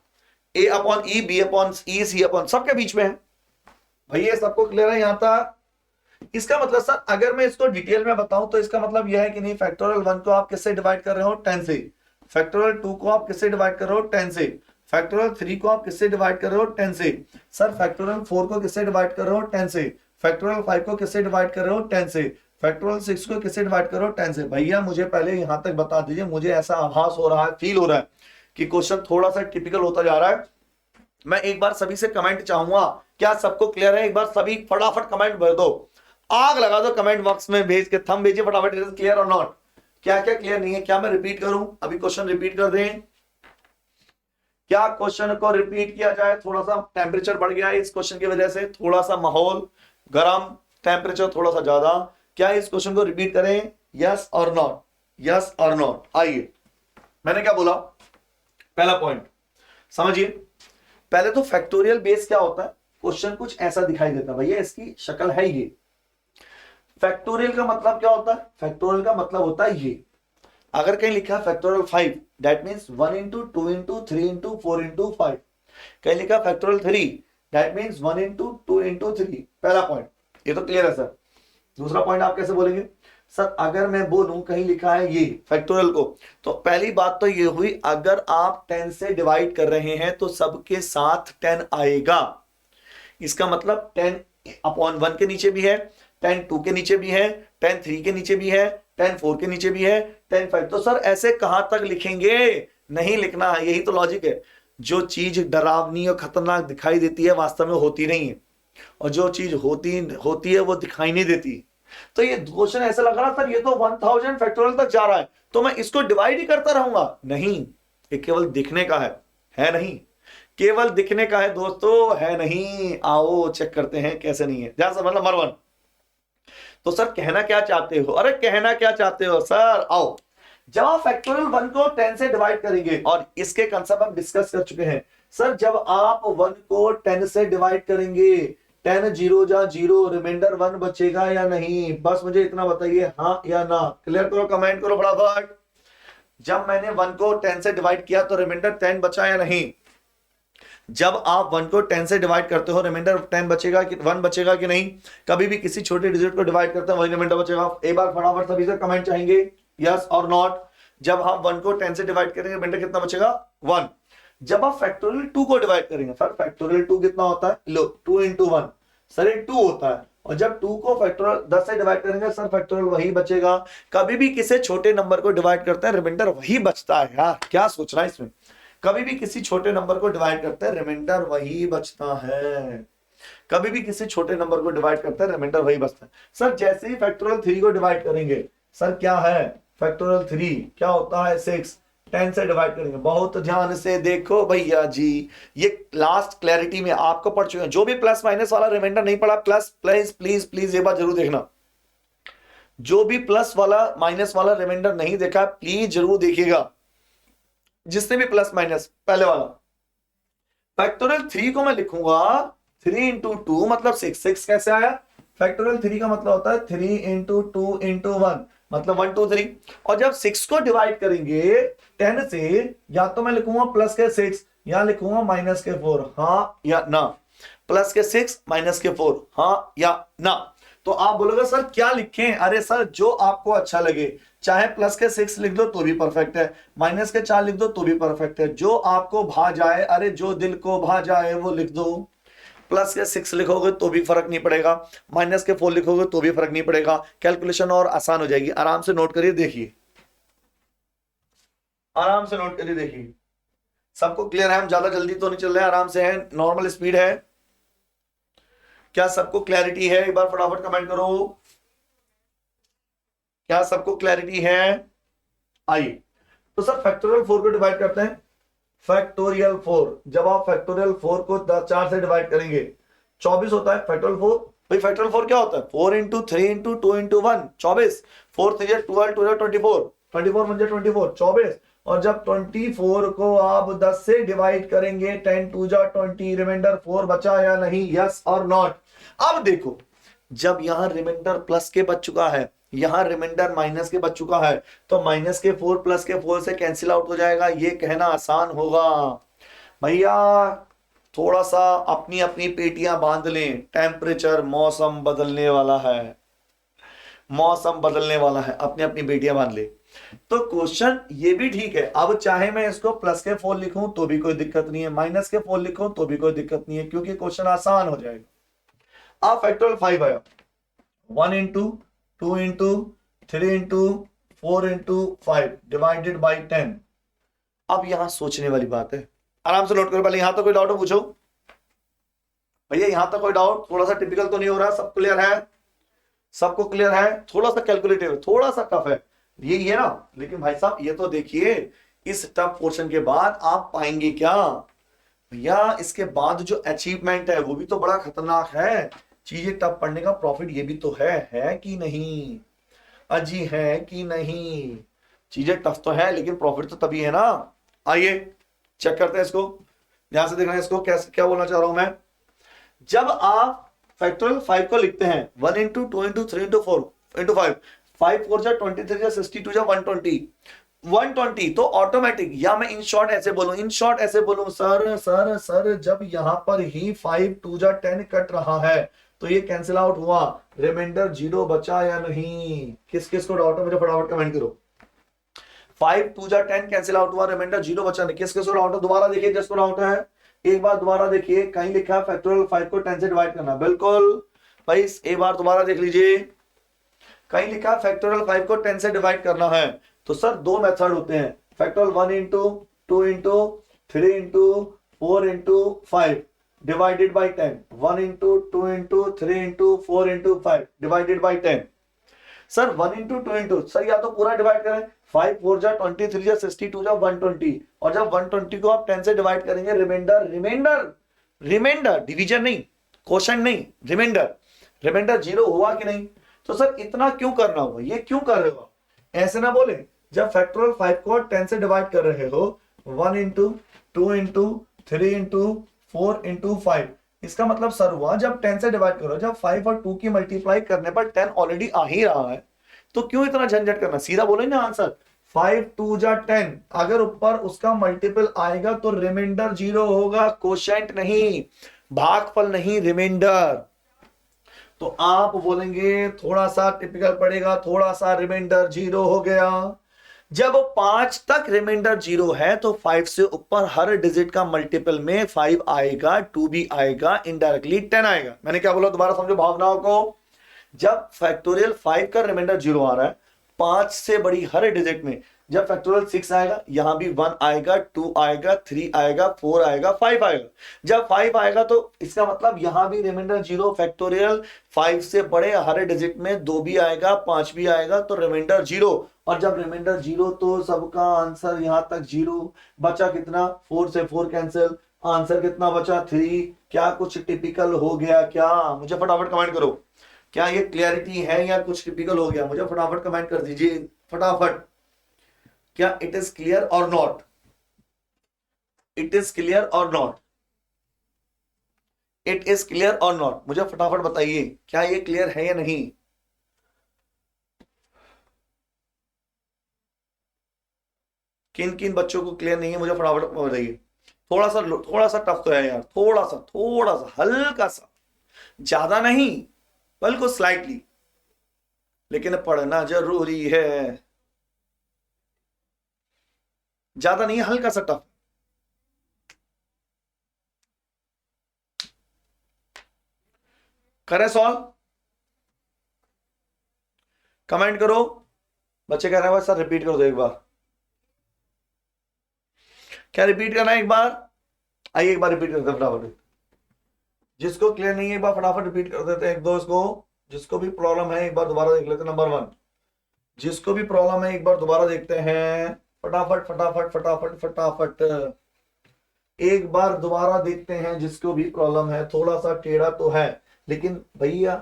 a upon E, b upon E, c upon, सबके बीच में है भैया। सबको क्लियर है यहां तक? इसका मतलब सर अगर मैं इसको डिटेल में बताऊं तो इसका मतलब यह है कि नहीं, फैक्टोरियल 1 को आप किससे डिवाइड कर रहे हो? 10 से। फैक्टोरियल 2 को आप किससे डिवाइड कर रहे हो 10 से, फैक्टोरियल 3 को आप किससे डिवाइड कर रहे हो 10 से, सर फैक्टोरियल 4 को किससे डिवाइड कर रहे हो 10 से, फैक्टोरियल 5 को किससे डिवाइड कर रहे हो 10 से, फैक्टोरियल 6 को किससे डिवाइड कर रहे हो 10 से। भैया मुझे पहले यहां तक बता दीजिए, मुझे ऐसा आभास हो रहा है, फील हो रहा है कि क्वेश्चन थोड़ा सा टिपिकल होता जा रहा है। मैं एक बार सभी से कमेंट चाहूंगा, क्या सबको क्लियर है? एक बार सभी फटाफट कमेंट भर दो, आग लगा दो कमेंट बॉक्स में, भेज के थंब भेजिए फटाफट, क्लियर और नॉट। क्या क्या क्लियर नहीं है? क्या मैं रिपीट करूं? अभी क्वेश्चन रिपीट कर दें, क्या क्वेश्चन को रिपीट किया जाए? थोड़ा सा टेम्परेचर बढ़ गया है इस क्वेश्चन की वजह से, थोड़ा सा माहौल गर्म, टेम्परेचर थोड़ा सा ज्यादा। क्या इस क्वेश्चन को रिपीट करें? यस और नॉट, यस और नॉट। आइए, मैंने क्या बोला? पहला पॉइंट समझिए, पहले तो फैक्टोरियल बेस क्या होता है? क्वेश्चन कुछ ऐसा दिखाई देता है, भैया इसकी शक्ल है ये। फैक्टोरियल का मतलब क्या होता है? फैक्टोरियल का मतलब होता है ये, अगर कहीं लिखा है factorial 5, that means 1 into 2 into 3 into 4 into 5। कहीं लिखा factorial 3, that means 1 into 2 into 3। पहला पॉइंट, ये तो क्लियर है सर। दूसरा पॉइंट आप कैसे बोलेंगे? सर अगर मैं बोलूं कहीं लिखा है ये फैक्टोरियल को, तो पहली बात तो ये हुई, अगर आप 10 से डिवाइड कर रहे हैं तो सबके साथ 10 आएगा। इसका मतलब 10/1 के नीचे भी है, 10/2 के नीचे भी है, 10/3 के नीचे भी है, 10/4 के नीचे भी है, 10/5। तो सर ऐसे कहां तक लिखेंगे? नहीं लिखना, यही तो लॉजिक है। जो चीज डरावनी और खतरनाक दिखाई देती है वास्तव में होती नहीं है, और जो चीज होती है वो दिखाई नहीं देती। तो ये क्वेश्चन ऐसा लग रहा सर ये तो 1000 फैक्टोरियल तक जा रहा है, तो मैं इसको डिवाइड ही करता रहूंगा। नहीं, ये केवल दिखने का है नहीं, केवल दिखने का है दोस्तों, है नहीं। आओ चेक करते हैं कैसे नहीं है। ध्यान से मतलब नंबर 1। तो सर कहना क्या चाहते हो? अरे कहना क्या चाहते हो सर? आओ, जब आप फैक्टोरियल 1 को 10 से डिवाइड करेंगे, और इसके कंसेप्ट हम डिस्कस कर चुके हैं सर, जब आप 1 को 10 से डिवाइड करेंगे, 10 0 जा 0, रिमाइंडर 1 बचेगा या नहीं? बस मुझे इतना बताइए, हाँ या ना। क्लियर करो, कमेंट करो फटाफट। जब मैंने 1 को 10 से डिवाइड किया तो रिमाइंडर 10 बचा या नहीं? जब आप 1 को 10 से डिवाइड करते हो, रिमाइंडर 10 बचेगा कि 1 बचेगा कि नहीं? कभी भी किसी छोटे डिजिट को डिवाइड करते हैं वही रिमाइंडर बचेगा। एक बार फटाफट सभी से कमेंट चाहेंगे, यस और नॉट। जब हम 1 को 10 से डिवाइड करेंगे रिमाइंडर कितना बचेगा? 1। जब आप फैक्टोरियल 2 को डिवाइड करेंगे, सर फैक्टोरियल 2 कितना होता है? लो 2 इंटू 1, सर ये 2 होता है। और जब 2 को फैक्टोरियल 10 से डिवाइड करेंगे सर, फैक्टोरियल वही बचेगा। कभी भी किसी छोटे नंबर को डिवाइड करते हैं रिमाइंडर वही बचता है। यार क्या सोच रहा है इसमें? कभी भी किसी छोटे नंबर को डिवाइड करते हैं रिमाइंडर वही बचता है। कभी भी किसी छोटे नंबर को डिवाइड करते हैं रिमाइंडर वही बचता है। सर जैसे ही फैक्टोरियल 3 को डिवाइड करेंगे, सर क्या है फैक्टोरियल 3? क्या होता है? 6। 10 से डिवाइड करेंगे। बहुत ध्यान से देखो भैया जी, ये लास्ट क्लैरिटी में आपको पढ़ चुके हैं। जो भी प्लस माइनस वाला रिमाइंडर नहीं पढ़ा, प्लस प्लीज प्लीज प्लीज ये बात जरूर देखना। जो भी प्लस वाला माइनस वाला रिमाइंडर नहीं देखा, प्लीज जरूर देखिएगा। जिसने भी प्लस माइनस पहले वाला, फैक्टोरियल 3 को मैं लिखूंगा 3 इंटू 2 मतलब 6। 6 कैसे आया? फैक्टोरियल 3 का मतलब होता है 3 इंटू 2 इंटू 1 मतलब 1 2 3। और जब 6 को डिवाइड करेंगे 10 से, या तो मैं लिखूंगा प्लस के 6 या लिखूंगा माइनस के 4, हाँ या ना? प्लस के 6 माइनस के 4, हाँ या ना? तो आप बोलोगे सर क्या लिखें? अरे सर जो आपको अच्छा लगे, चाहे प्लस के 6 लिख दो तो भी परफेक्ट है, माइनस के 4 लिख दो तो भी परफेक्ट है, जो आपको भा जाए। अरे जो दिल को भा जाए वो लिख दो। प्लस के 6 लिखोगे तो भी फर्क नहीं पड़ेगा, माइनस के 4 लिखोगे तो भी फर्क नहीं पड़ेगा। कैलकुलेशन और आसान हो जाएगी। आराम से नोट करिए, देखिए आराम से नोट करिए, देखिए सबको क्लियर है? हम ज्यादा जल्दी तो नहीं चल रहे हैं, आराम से है, नॉर्मल स्पीड है। क्या सबको क्लैरिटी है? एक बार फटाफट कमेंट करो, क्या सबको क्लैरिटी है? आइए, तो सर फैक्टोरियल 4 को डिवाइड करते हैं। फैक्टोरियल 4, जब आप फैक्टोरियल 4 को 4 से डिवाइड करेंगे 24 होता है फैक्टोरियल 4। भाई फैक्टोरियल 4 क्या होता है? 4 इंटू 3 इंटू 2 इंटू 1 24। 4 3 12 2 24, 24 1 24 24। और जब 24 को आप 10 से डिवाइड करेंगे, 10 2 20, रिमाइंडर 4 बचा या नहीं? यस और नॉट? अब देखो, जब यहां रिमाइंडर प्लस के बच चुका है, यहां रिमाइंडर माइनस के बच चुका है, तो माइनस के 4 प्लस के 4 से कैंसिल आउट हो जाएगा। ये कहना आसान होगा। भैया थोड़ा सा अपनी अपनी पेटियां बांध लें, टेम्परेचर मौसम बदलने वाला है। मौसम बदलने वाला है, अपनी अपनी बेटियां मान ले। तो क्वेश्चन ये भी ठीक है। अब चाहे मैं इसको प्लस के 4 लिखूं तो भी कोई दिक्कत नहीं है, माइनस के 4 लिखूं तो भी कोई दिक्कत नहीं है, क्योंकि क्वेश्चन आसान हो जाएगा। अब फैक्टोरियल 5 आया, 1 into 2 into 3 into 4 into 5 divided by 10। अब यहां सोचने वाली बात है, आराम से नोट करो। पहले यहां तो कोई डाउट हो पूछो भैया, यहां तक कोई डाउट? थोड़ा सा टिपिकल तो नहीं हो रहा? सब क्लियर है? सबको क्लियर है? थोड़ा सा कैलकुलेटिव, थोड़ा सा टफ है, यही है ना। लेकिन भाई साहब ये तो देखिए, इस टफ पोर्शन के बाद आप पाएंगे क्या भैया, इसके बाद जो अचीवमेंट है वो भी तो बड़ा खतरनाक है। चीजें टफ पढ़ने का प्रॉफिट ये भी तो है कि नहीं? अजी है कि नहीं? चीजें टफ तो है लेकिन प्रॉफिट तो तभी है ना। आइए चेक करते हैं इसको, ध्यान से देखना है इसको, कैसे क्या बोलना चाह रहा हूं मैं। जब आप फैक्टोरियल 5 को लिखते हैं 1 इंटू 2 इंटू 3 इंटू 4 इंटू 5, 5 4 जा 23 जा 62 जा 120 तो ऑटोमेटिक, या मैं इन शॉर्ट ऐसे बोलूं, सर जब यहां पर ही 5 2 जा 10 कट रहा है तो ये कैंसिल आउट हुआ, रिमाइंडर 0 बचा या नहीं? किस किस को डाउट है मुझे फटाफट कमेंट करो। 5 2 जा 10 कैंसिल आउट हुआ, रिमाइंडर 0 बचा नहीं। किस किस को डाउट है? दोबारा देखिए जिसको डाउट है, एक बार दोबारा देखिए। कहीं लिखा है फैक्टोरियल 5 को 10 से डिवाइड करना, बिल्कुल भाई एक बार दोबारा देख लीजिए। कहीं लिखा है फैक्टोरियल 5 को 10 से डिवाइड करना है, तो सर दो मेथड होते हैं, factorial 1 into 2 into 3 into 4 into 5 divided by 10, 1 into 2 into 3 into 4 into 5 divided by 10। Sir 1 into 2 into, sir या तो पूरा डिवाइड करें, 5 4 जा 23 जा 62 जा 120, और जब 120 को आप 10 से डिवाइड करेंगे, रिमाइंडर डिवीजन नहीं, क्वोशंट नहीं, रिमाइंडर 0 हुआ कि नहीं? तो सर इतना क्यों करना हुआ, ये क्यों कर रहे हो? ऐसे ना बोले, जब फैक्टोरियल 5 को 10 से डिवाइड कर रहे हो, 1 इंटू 2 इंटू 3 इंटू 4 इंटू 5, इसका मतलब सर हुआ जब 10 से डिवाइड करो, जब 5 और 2 की मल्टीप्लाई करने पर 10 ऑलरेडी आ ही रहा है, तो क्यों इतना झंझट करना? सीधा बोले ना आंसर, 5 2 जा 10, अगर ऊपर उसका मल्टीपल आएगा तो रिमाइंडर 0 होगा, क्वोशंट नहीं, भागफल नहीं, रिमाइंडर। तो आप बोलेंगे थोड़ा सा टिपिकल पड़ेगा, थोड़ा सा, रिमाइंडर 0 हो गया। जब 5 तक रिमाइंडर 0 है तो 5 से ऊपर हर डिजिट का मल्टीपल में 5 आएगा, 2 भी आएगा, इनडायरेक्टली 10 आएगा। मैंने क्या बोला दोबारा समझो भावनाओं को। जब फैक्टोरियल 5 का रिमाइंडर 0 आ रहा है 5 से बड़ी हर डिजिट में, जब फैक्टोरियल 6 आएगा यहां भी 1 आएगा, 2 आएगा, 3 आएगा, 4 आएगा, 5 आएगा। जब 5 आएगा तो इसका मतलब यहां भी रिमाइंडर 0, फैक्टोरियल 5 से बड़े हर डिजिट में 2 भी आएगा, 5 भी आएगा, तो रिमाइंडर 0। और जब रिमाइंडर 0 तो सबका आंसर यहां तक 0 बचा। कितना? 4 से 4 कैंसिल, आंसर कितना बचा? 3। क्या कुछ टिपिकल हो गया क्या? मुझे फटाफट कमेंट करो, क्या ये क्लियरिटी है या कुछ टिपिकल हो गया? मुझे फटाफट कमेंट कर दीजिए, फटाफट। क्या इट इज क्लियर और नॉट? इट इज क्लियर और नॉट? इट इज क्लियर और नॉट? मुझे फटाफट बताइए, क्या ये क्लियर है या नहीं? किन किन बच्चों को क्लियर नहीं है मुझे फटाफट बताइए। थोड़ा सा टफ तो है यार, थोड़ा सा हल्का सा, ज्यादा नहीं, बिल्कुल स्लाइटली, लेकिन पढ़ना जरूरी है। ज्यादा नहीं है, हल्का सा टफ। करें सॉल्व? कमेंट करो। बच्चे कह रहे हैं सर रिपीट कर दो एक बार। क्या रिपीट करना है एक बार? आइए एक बार रिपीट करते हैं फटाफट। जिसको क्लियर नहीं है एक बार फटाफट रिपीट कर देते हैं, एक दो इसको। जिसको भी प्रॉब्लम है एक बार दोबारा देख लेते हैं। नंबर 1, जिसको भी प्रॉब्लम है एक बार दोबारा देखते हैं, फटाफट फटाफट फटाफट फटाफट एक बार दोबारा देखते हैं। जिसको भी प्रॉब्लम है, थोड़ा सा टेढ़ा तो है, लेकिन भैया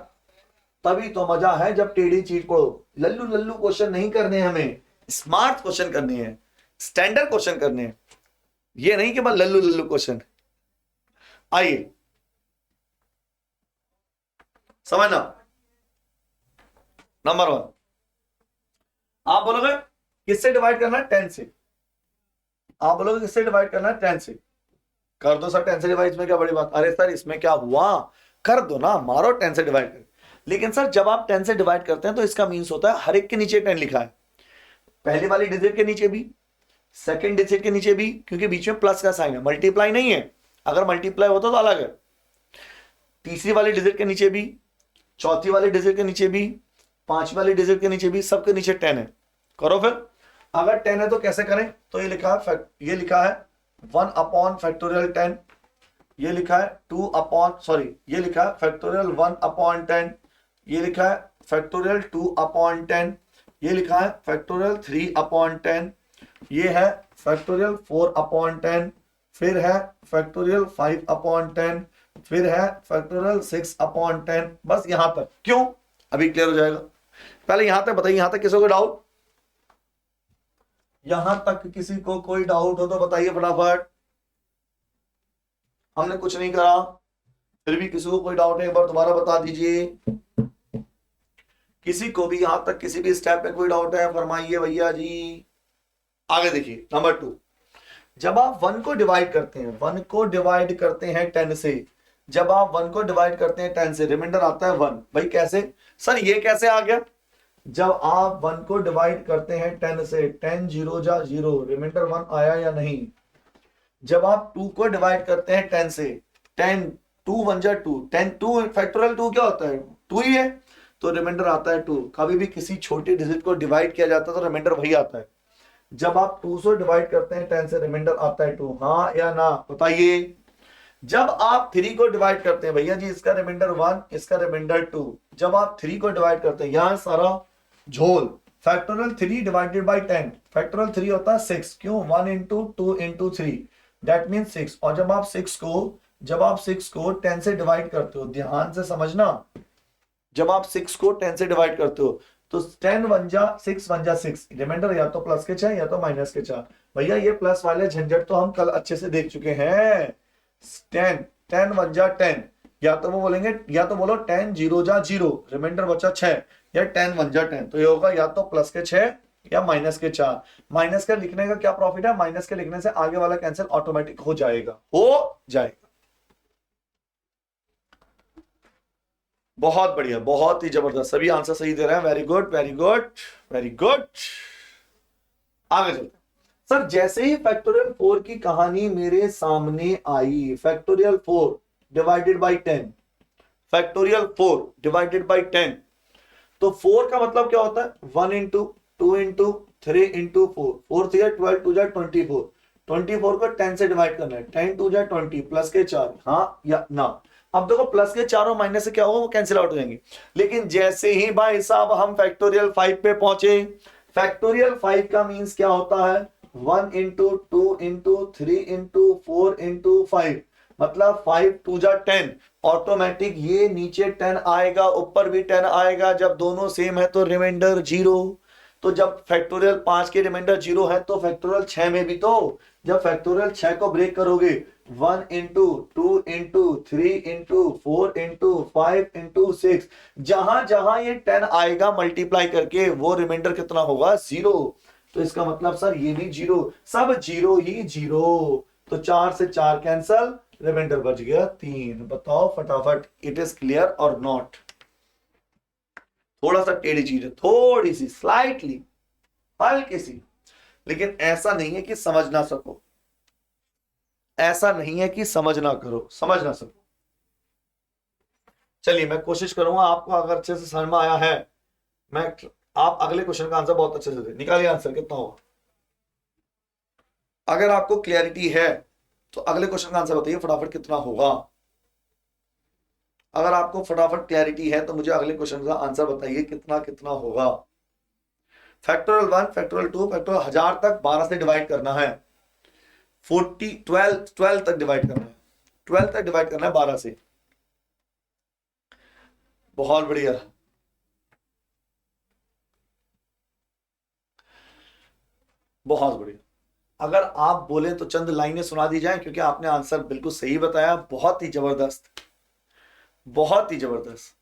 तभी तो मजा है जब टेढ़ी चीज पढ़ो। लल्लू लल्लू क्वेश्चन नहीं करने, हमें स्मार्ट क्वेश्चन करने हैं, स्टैंडर्ड क्वेश्चन करने हैं, ये नहीं कि बस लल्लू लल्लू क्वेश्चन। आइए समझना। नंबर 1, आप बोलोगे किससे डिवाइड करना है? 10 से। आप बोलोगे किससे डिवाइड करना है? 10 से। कर दो सर 10 से डिवाइड, इसमें क्या बड़ी बात? अरे सर इसमें क्या हुआ, कर दो ना, मारो 10 से डिवाइड कर। लेकिन सर जब आप 10 से डिवाइड करते हैं तो इसका मीन्स होता है हर एक के नीचे 10 लिखा है, पहले वाली डिजिट के नीचे भी, सेकंड डिजिट के नीचे भी, क्योंकि बीच में प्लस का साइन है, मल्टीप्लाई नहीं है, अगर मल्टीप्लाई होता तो अलग है। तीसरी वाली डिजिट के नीचे भी, चौथी वाली डिजिट के नीचे भी, पांचवी वाली डिजिट के नीचे भी, सबके नीचे 10 है। करो फिर, अगर 10 है तो कैसे करें, तो ये लिखा है, ये लिखा है 1 अपॉन फैक्टोरियल 10, ये लिखा है 2 अपॉन, सॉरी ये लिखा है फैक्टोरियल 1 अपॉन 10, ये लिखा है फैक्टोरियल 2 अपॉन 10, ये लिखा है फैक्टोरियल 3 अपॉन 10, ये है फैक्टोरियल 4 अपॉन 10, फिर है फैक्टोरियल 5 अपॉन 10, फिर है फैक्टोरियल 6 अपॉन 10। बस यहां तक। क्यों, अभी क्लियर हो जाएगा। पहले यहां तक बताइए, यहां तक किसी को डाउट, यहां तक किसी को कोई डाउट हो तो बताइए फटाफट। हमने कुछ नहीं करा, फिर भी किसी को कोई डाउट है एक बार दोबारा बता दीजिए। किसी को भी यहां तक किसी भी स्टेप पे कोई डाउट है फरमाइए भैया जी। आगे देखिए नंबर 2, जब आप 1 को डिवाइड करते हैं, 1 को डिवाइड करते हैं 10 से, जब आप 1 को डिवाइड करते हैं 10 से, रिमाइंडर आता है 1। भाई कैसे सर, ये कैसे आ गया, जब आप 1 को डिवाइड करते हैं 10 से, 10 जीरो जा जीरो, रिमाइंडर 1 आया या नहीं। जब आप 2 को डिवाइड करते हैं 10 से, 10 2 1 जा 2, 10 2 फैक्टोरियल 2 क्या होता है, 2 ही है, तो रिमाइंडर आता है 2। कभी भी किसी छोटी डिजिट को डिवाइड किया जाता है तो रिमाइंडर वही आता है। जब आप 2 से डिवाइड करते हैं 10 से, रिमाइंडर आता है 2, हाँ या ना बताइए। जब आप 3 को डिवाइड करते हैं, भैया जी इसका रिमाइंडर 1, इसका रिमाइंडर 2, जब आप 3 को डिवाइड करते हैं, यहां सारा झोल, फैक्टोरियल 3 डिवाइडेड बाय 10, फैक्टोरियल 3 होता है 6, क्यों 1 इंटू 2 इंटू 3, दैट मीन 6। और जब आप 6 को 10 से डिवाइड करते हो, ध्यान से समझना, जब आप 6 को 10 से डिवाइड करते हो तो 10 1 जा 6, रिमाइंडर या तो प्लस के 6 या तो माइनस के 4। भैया ये प्लस वाले झंझट तो हम कल अच्छे से देख चुके हैं। 10 1 जा 10, या तो वो बोलेंगे, या तो बोलो 10 जीरो जा जीरो, रिमाइंडर बचा 6, या 10 1 जा 10, तो ये होगा या तो प्लस के 6 या माइनस के 4। माइनस के लिखने का क्या प्रॉफिट है, माइनस के लिखने से आगे वाला कैंसिल ऑटोमेटिक हो जाएगा, बहुत बढ़िया, बहुत ही जबरदस्त, सभी आंसर सही दे रहे हैं, very good very good very good. आगे चलते हैं सर, जैसे ही फैक्टोरियल 4 की कहानी मेरे सामने आई, factorial 4 divided by 10, factorial 4 divided by 10, तो 4 का मतलब क्या होता है, 1 इंटू 2 इंटू 3 इंटू 4, 4 3 12 2 जा 24, 24 को 10 से डिवाइड करना है, 10 2 जा 20, प्लस के 4, हाँ या ना। अब देखो प्लस के 4 और माइनस से क्या होगा, वो कैंसिल आउट हो जाएंगे। लेकिन जैसे ही भाई साहब हम फैक्टोरियल 5 पे पहुंचे, फैक्टोरियल 5 का मींस क्या होता है, 1 इंटू 2 इंटू 3 इंटू 4 इंटू 5, मतलब 5 2 जा 10, ऑटोमेटिक ये नीचे 10 आएगा, ऊपर भी 10 आएगा। जब दोनों सेम है तो रिमाइंडर 0। तो जब फैक्टोरियल 5 के रिमाइंडर 0 है तो फैक्टोरियल 6 में भी, तो जब फैक्टोरियल 6 को ब्रेक करोगे, 1 into 2 into 3 into 4 into 5 into 6, जहां जहां ये 10 आएगा मल्टीप्लाई करके, वो रिमाइंडर कितना होगा, 0। तो इसका मतलब सर ये भी 0, सब 0 ही 0, तो 4 से 4 कैंसल, रिमाइंडर बच गया 3। बताओ फटाफट, इट इज क्लियर और नॉट। थोड़ा सा टेढ़ी चीज है, थोड़ी सी स्लाइटली हल्की सी, लेकिन ऐसा नहीं है कि समझ ना सको, ऐसा नहीं है कि समझ ना करो, समझ ना सको। चलिए मैं कोशिश करूंगा, आपको अगर अच्छे से समझ में आया है, मैं आप अगले क्वेश्चन का आंसर बहुत अच्छे से दे, निकालिए आंसर कितना होगा। अगर आपको क्लैरिटी है तो अगले क्वेश्चन का आंसर बताइए फटाफट कितना होगा। अगर आपको फटाफट क्लैरिटी है तो मुझे अगले क्वेश्चन का आंसर बताइए कितना कितना होगा। फैक्टोरियल 1 फैक्टोरियल 2 फैक्टोरियल 1000 तक 12 से डिवाइड करना है, 12 तक डिवाइड करना है, 12 तक डिवाइड करना है 12 से। बहुत बढ़िया, बहुत बढ़िया। अगर आप बोले तो चंद लाइनें सुना दी जाए, क्योंकि आपने आंसर बिल्कुल सही बताया, बहुत ही जबरदस्त, बहुत ही जबरदस्त।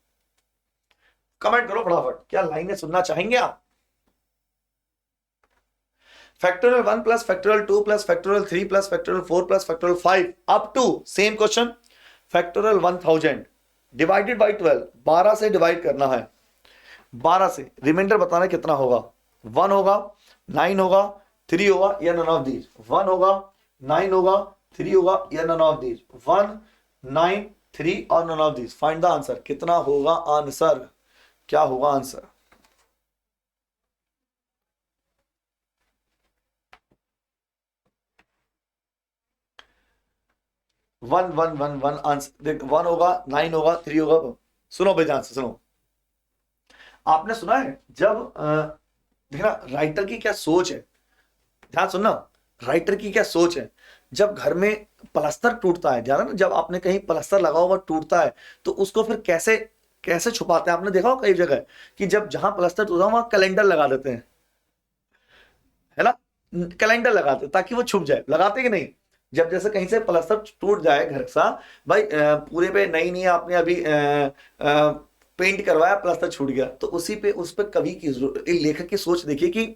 कमेंट करो फटाफट, क्या लाइनें सुनना चाहेंगे आप। Factorial 1 plus factorial 2 plus factorial 3 plus factorial 4 plus factorial 5 up to same question factorial 1000 divided by 12, 12 से डिवाइड करना है, 12 से रिमाइंडर बताना कितना होगा, 1 होगा, 9 होगा, 3 होगा या नन ऑफ दीज, 1 होगा, 9 होगा, 3 होगा या नन ऑफ दीज, 1 9 3 और none of these. Find the answer, कितना होगा आंसर, क्या होगा आंसर। 1 1 1 1 आंसर देख, 1 होगा, 9 होगा, 3 होगा। सुनो भाई ध्यान से सुनो, आपने सुना है जब देखना राइटर की क्या सोच है, ध्यान सुनना, राइटर की क्या सोच है। जब घर में प्लास्टर टूटता है, ध्यान है ना, जब आपने कहीं प्लास्टर लगा हुआ टूटता है तो उसको फिर कैसे कैसे छुपाते हैं, आपने देखा हो कई जगह कि जब जहां प्लास्टर टूटा वहां कैलेंडर लगा देते हैं, है ना, कैलेंडर लगाते हैं ताकि वो छुप जाए, लगाते कि नहीं। जब जैसे कहीं से प्लास्टर टूट जाए घर सा, भाई पूरे पे नई नहीं आपने अभी पेंट करवाया, प्लास्टर छूट गया, तो उसी पे उस पे कवि की लेखक की सोच देखिए कि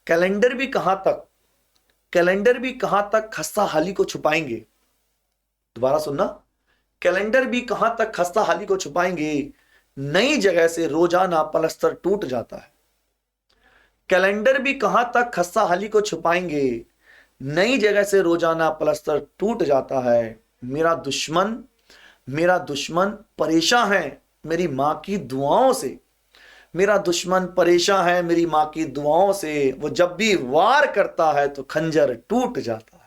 कैलेंडर भी कहां तक, कैलेंडर भी कहां तक खस्ता हाली को छुपाएंगे। दोबारा सुनना, कैलेंडर भी कहां तक खस्ता हाली को छुपाएंगे, नई जगह से रोजाना प्लास्टर टूट जाता है। कैलेंडर भी कहां तक खस्ता हाली को छुपाएंगे, नई जगह से रोजाना प्लास्टर टूट जाता है। मेरा दुश्मन परेशान है मेरी मां की दुआओं से, मेरा दुश्मन परेशान है मेरी मां की दुआओं से, वो जब भी वार करता है तो खंजर टूट जाता है।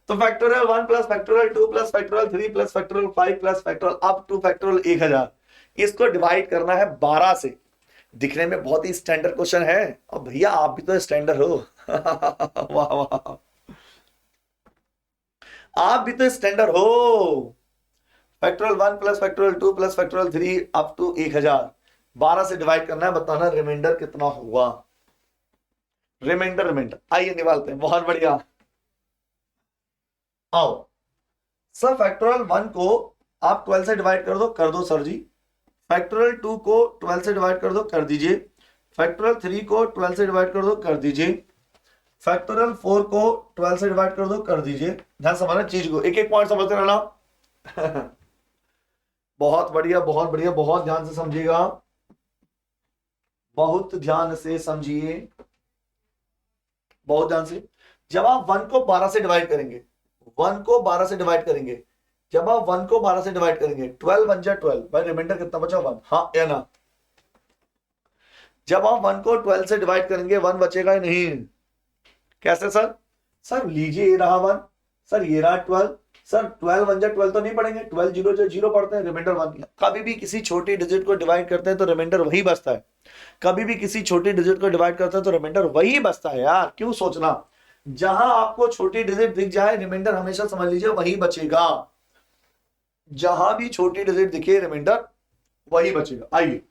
तो factorial 1 plus factorial 2 plus factorial 3 plus factorial 5 plus factorial up two factorial 1000, इसको डिवाइड करना है 12 से। दिखने में बहुत ही स्टैंडर्ड क्वेश्चन है, और भैया आप भी तो स्टैंडर्ड हो वाह वाह, आप भी तो स्टैंडर्ड हो। Factorial 1 plus factorial 2 plus factorial 3 up to 1000, 12 से डिवाइड करना है, बताना रिमाइंडर कितना होगा। रिमाइंडर आइए निकालते हैं, बहुत बढ़िया। आओ सर, फैक्टोरियल 1 को आप 12 से डिवाइड कर दो सर जी। फैक्टोरियल 2 को 12 से डिवाइड कर दीजिए। फैक्टोरियल 3 को 12 से डिवाइड कर दीजिए। फैक्टोरियल 4 को 12 से डिवाइड कर दीजिए। ध्यान समझना चीज को, एक एक पॉइंट समझते रहना बहुत बढ़िया बहुत बढ़िया, बहुत ध्यान से समझिएगा, बहुत ध्यान से समझिए, बहुत ध्यान से। जब आप 1 को 12 से डिवाइड करेंगे, 1 को 12 से डिवाइड करेंगे, जब आप 1 को 12 से डिवाइड करेंगे, 12 1 जा 12, भाई रिमाइंडर कितना बचा 1, हाँ या ना। जब आप 1 को 12 से डिवाइड करेंगे 1 बचेगा ही नहीं। कैसे सर? सर लीजिए ये रहा 1, सर ये रहा 12, सर 12 1 जा 12 तो नहीं पढ़ेंगे, 12 0 जा 0 पढ़ते हैं, रिमाइंडर 1। कभी भी किसी छोटी डिजिट को डिवाइड करते हैं तो रिमाइंडर वही बचता है, कभी भी किसी छोटी डिजिट को डिवाइड करते हैं तो रिमाइंडर वही बचता है यार, क्यों सोचना। जहां आपको छोटी डिजिट दिख जाए रिमाइंडर हमेशा समझ लीजिए वही बचेगा, जहां भी छोटी डिजिट दिखे रिमाइंडर वही बचेगा। आइए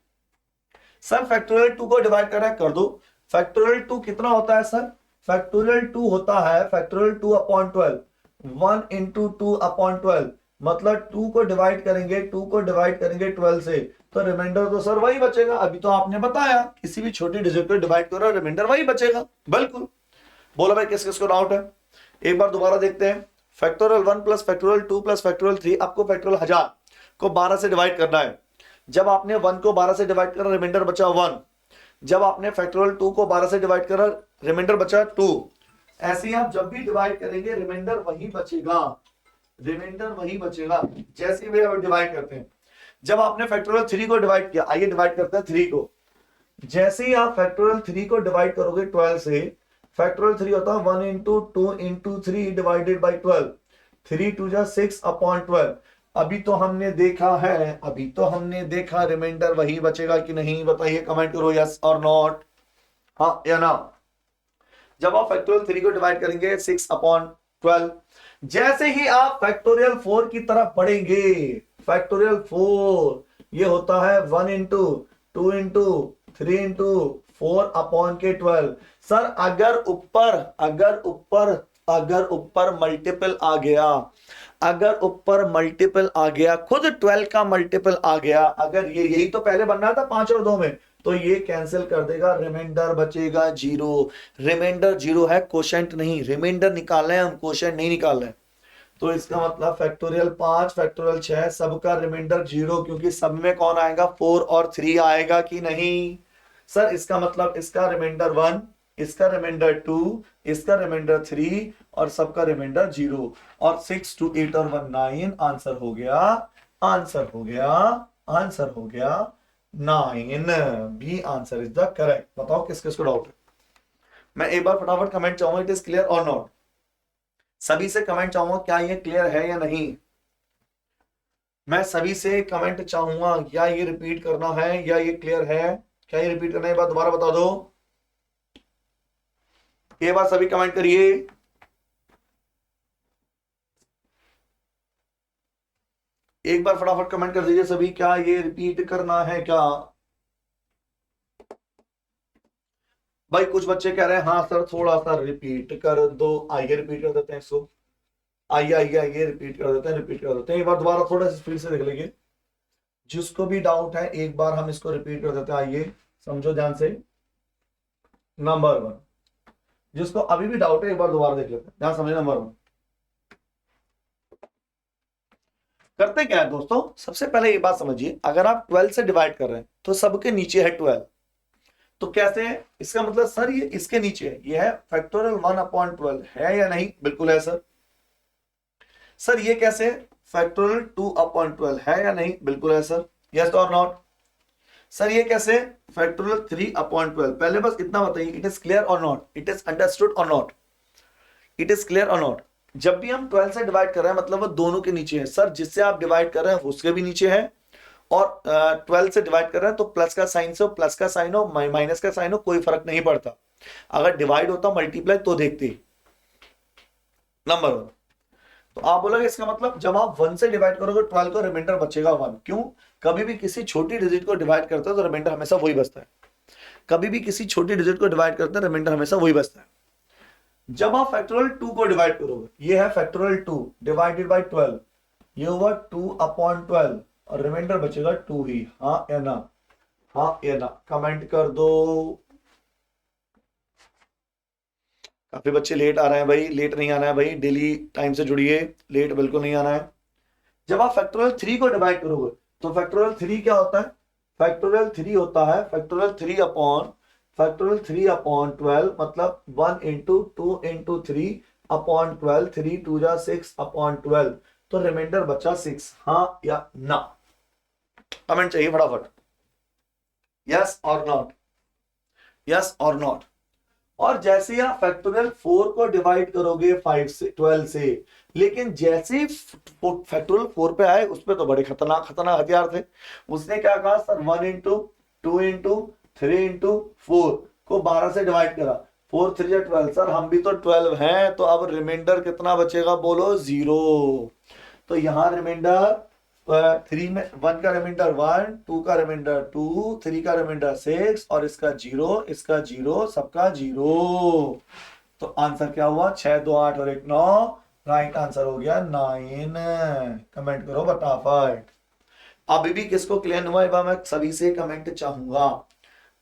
सर फैक्टोरियल 2 को डिवाइड कर रहा है, कर दो। फैक्टोरियल 2 कितना होता है सर? फैक्टोरियल 2 होता है फैक्टोरियल 2 अपॉन 12, 1 इंटू 2 अपॉन 12, मतलब 2 को डिवाइड करेंगे 12 से तो रिमाइंडर तो सर वही बचेगा। अभी तो आपने बताया किसी भी छोटी डिजिट को डिवाइड करो रिमाइंडर वही बचेगा, बिल्कुल। बोलो भाई किस किस को डाउट है, एक बार दोबारा देखते हैं। Factorial 1 plus factorial 2 plus factorial 3, आपको फैक्टोरियल 1000 को 12 से डिवाइड करना है। जब आपने 1 को 12 से डिवाइड करा रिमाइंडर बचा 1, जब आपने फैक्टोरियल 2 को 12 से डिवाइड करा रिमाइंडर बचा 2। ऐसे ही आप जब भी डिवाइड करेंगे रिमाइंडर वही बचेगा, रिमाइंडर वही बचेगा। जैसे ही हम डिवाइड करते हैं, जब आपने फैक्टोरियल 3 को डिवाइड किया, आइए डिवाइड करते हैं 3 को। जैसे ही आप फैक्टोरियल 3 को डिवाइड करोगे 12 से, फैक्टोरियल 3 होता है 1 इंटू 2 इंटू 3 डिवाइडेड बाई 12, 3 2 जा 6 अपॉन 12। अभी तो हमने देखा रिमाइंडर वही बचेगा कि नहीं, बताइए कमेंट करो यस और नॉट, हाँ या ना। जब आप फैक्टोरियल 3 को डिवाइड करेंगे 6 अपॉन 12, जैसे ही आप फैक्टोरियल 4 की तरफ बढ़ेंगे, फैक्टोरियल 4 ये होता है 1 इंटू 2 इंटू 3 इंटू 4 अपॉन के 12। सर अगर ऊपर मल्टीपल आ गया, अगर ऊपर मल्टीपल आ गया, खुद 12 का मल्टीपल आ गया, अगर ये यही तो पहले बनना था 5 और 2 में, तो ये कैंसिल कर देगा, रिमाइंडर बचेगा 0। रिमाइंडर 0 है, कोशेंट नहीं। रिमाइंडर निकाल रहे हैं हम, कोशेंट नहीं निकाल रहे हैं। तो इसका मतलब फैक्टोरियल 5 फैक्टोरियल 6 सबका रिमाइंडर 0, क्योंकि सब में कौन आएगा, 4 और 3 आएगा कि नहीं। सर इसका मतलब इसका रिमाइंडर 1, इसका रिमाइंडर 2, इसका रिमाइंडर 3 और सबका रिमाइंडर 0। और 6 2 8 और 1 9। आंसर हो गया, आंसर हो गया, आंसर हो गया 9। B answer is the correct. बताओ किस किस को डाउट है। मैं एक बार फटाफट कमेंट चाहूंगा, इट इज क्लियर और नॉट। सभी से कमेंट चाहूंगा क्या ये क्लियर है या नहीं। मैं सभी से कमेंट चाहूंगा क्या ये रिपीट करना है या ये क्लियर है। क्या ये रिपीट करना है, बात दोबारा बता दो। ये बात सभी कमेंट करिए। एक बार फटाफट कमेंट कर दीजिए सभी, क्या ये रिपीट करना है क्या। भाई कुछ बच्चे कह रहे हैं हाँ सर थोड़ा सा रिपीट कर दो। आइए रिपीट कर देते हैं इसको। आइए आइए आइए रिपीट कर देते हैं, रिपीट कर देते हैं। एक बार दोबारा थोड़ा सा स्पीड से देख लीजिए। जिसको भी डाउट है एक बार हम इसको रिपीट कर देते हैं। आइए समझो ध्यान से। नंबर 1, जिसको अभी भी डाउट है एक बार दोबारा देख लेते हैं, ध्यान समझिए। नंबर 1 करते क्या है दोस्तों, सबसे पहले ये बात समझिए, अगर आप 12 से डिवाइड कर रहे हैं तो सबके नीचे है 12। तो कैसे है, इसका मतलब सर ये इसके नीचे है, ये है फैक्टोरियल 1/12 है या नहीं, बिल्कुल है सर। सर ये कैसे, फैक्टोरियल 2/12 है या नहीं, बिल्कुल है सर। यस और नॉट। सर ये कैसे, फैक्टोरियल 3/12। पहले बस इतना बताइए, इट इज क्लियर और नॉट, इट इज अंडरस्टूड और नॉट, इट इज क्लियर और नॉट। जब भी हम 12 से डिवाइड कर रहे हैं मतलब वो दोनों के नीचे है सर, जिससे आप डिवाइड कर रहे हैं उसके भी नीचे है। और 12 से डिवाइड कर रहे हैं तो प्लस का साइन से प्लस का साइन हो, माइनस का साइन हो, कोई फर्क नहीं पड़ता। अगर डिवाइड होता मल्टीप्लाई तो देखते। नंबर 1। तो आप बोलोगे इसका मतलब जब आप 1 से डिवाइड करोगे 12 को, रिमाइंडर बचेगा 1। क्यों, कभी भी किसी छोटी डिजिट को डिवाइड करते हैं तो रिमाइंडर हमेशा वही बचता है। कभी भी किसी छोटी डिजिट को डिवाइड करते हैं रिमाइंडर हमेशा वही बचता है। जब आप फैक्टोरियल 2 को डिवाइड करोगे, ये है फैक्टोरियल 2 डिवाइडेड बाय 12, ये हुआ 2/12 और रिमाइंडर बचेगा 2 ही। हाँ या ना, हाँ या ना, कमेंट कर दो। काफी बच्चे लेट आ रहे हैं भाई, लेट नहीं आना है भाई, डेली टाइम से जुड़िए, लेट बिल्कुल नहीं आना है। जब आप फैक्टोरियल 3 को डिवाइड करोगे तो फैक्टोरियल 3 क्या होता है, फैक्टोरियल 3 होता है फैक्टोरियल 3/12, मतलब 1 इंटू 2 इंटू 3/12, 3 2 जा 6/12, तो रिमाइंडर बचा 6। हाँ या ना, कमेंट चाहिए फटाफट, यस और नॉट, यस और नॉट। और जैसे ही आप फैक्टोरियल 4 को डिवाइड करोगे 12 से, लेकिन जैसे ही फैक्टोरियल 4 पे आए उस पे तो बड़े खतरनाक खतरनाक हथियार थे। उसने क्या कहा सर, 1 इंटू 2 इंटू 3 इंटू 4 को 12 से डिवाइड करा, 4 3 12। सर हम भी तो 12 हैं, तो अब रिमाइंडर कितना बचेगा बोलो, 0। तो यहां रिमाइंडर 3 में 1 का रिमाइंडर 1, 2 का रिमाइंडर 2, 3 का रिमाइंडर 6 और इसका 0, इसका 0, सबका 0। तो आंसर क्या हुआ, 6 2 8 और 1 9। राइट आंसर हो गया 9। कमेंट करो फटाफट। अभी भी किसको क्लियर हुआ, एक बार मैं सभी से कमेंट चाहूंगा।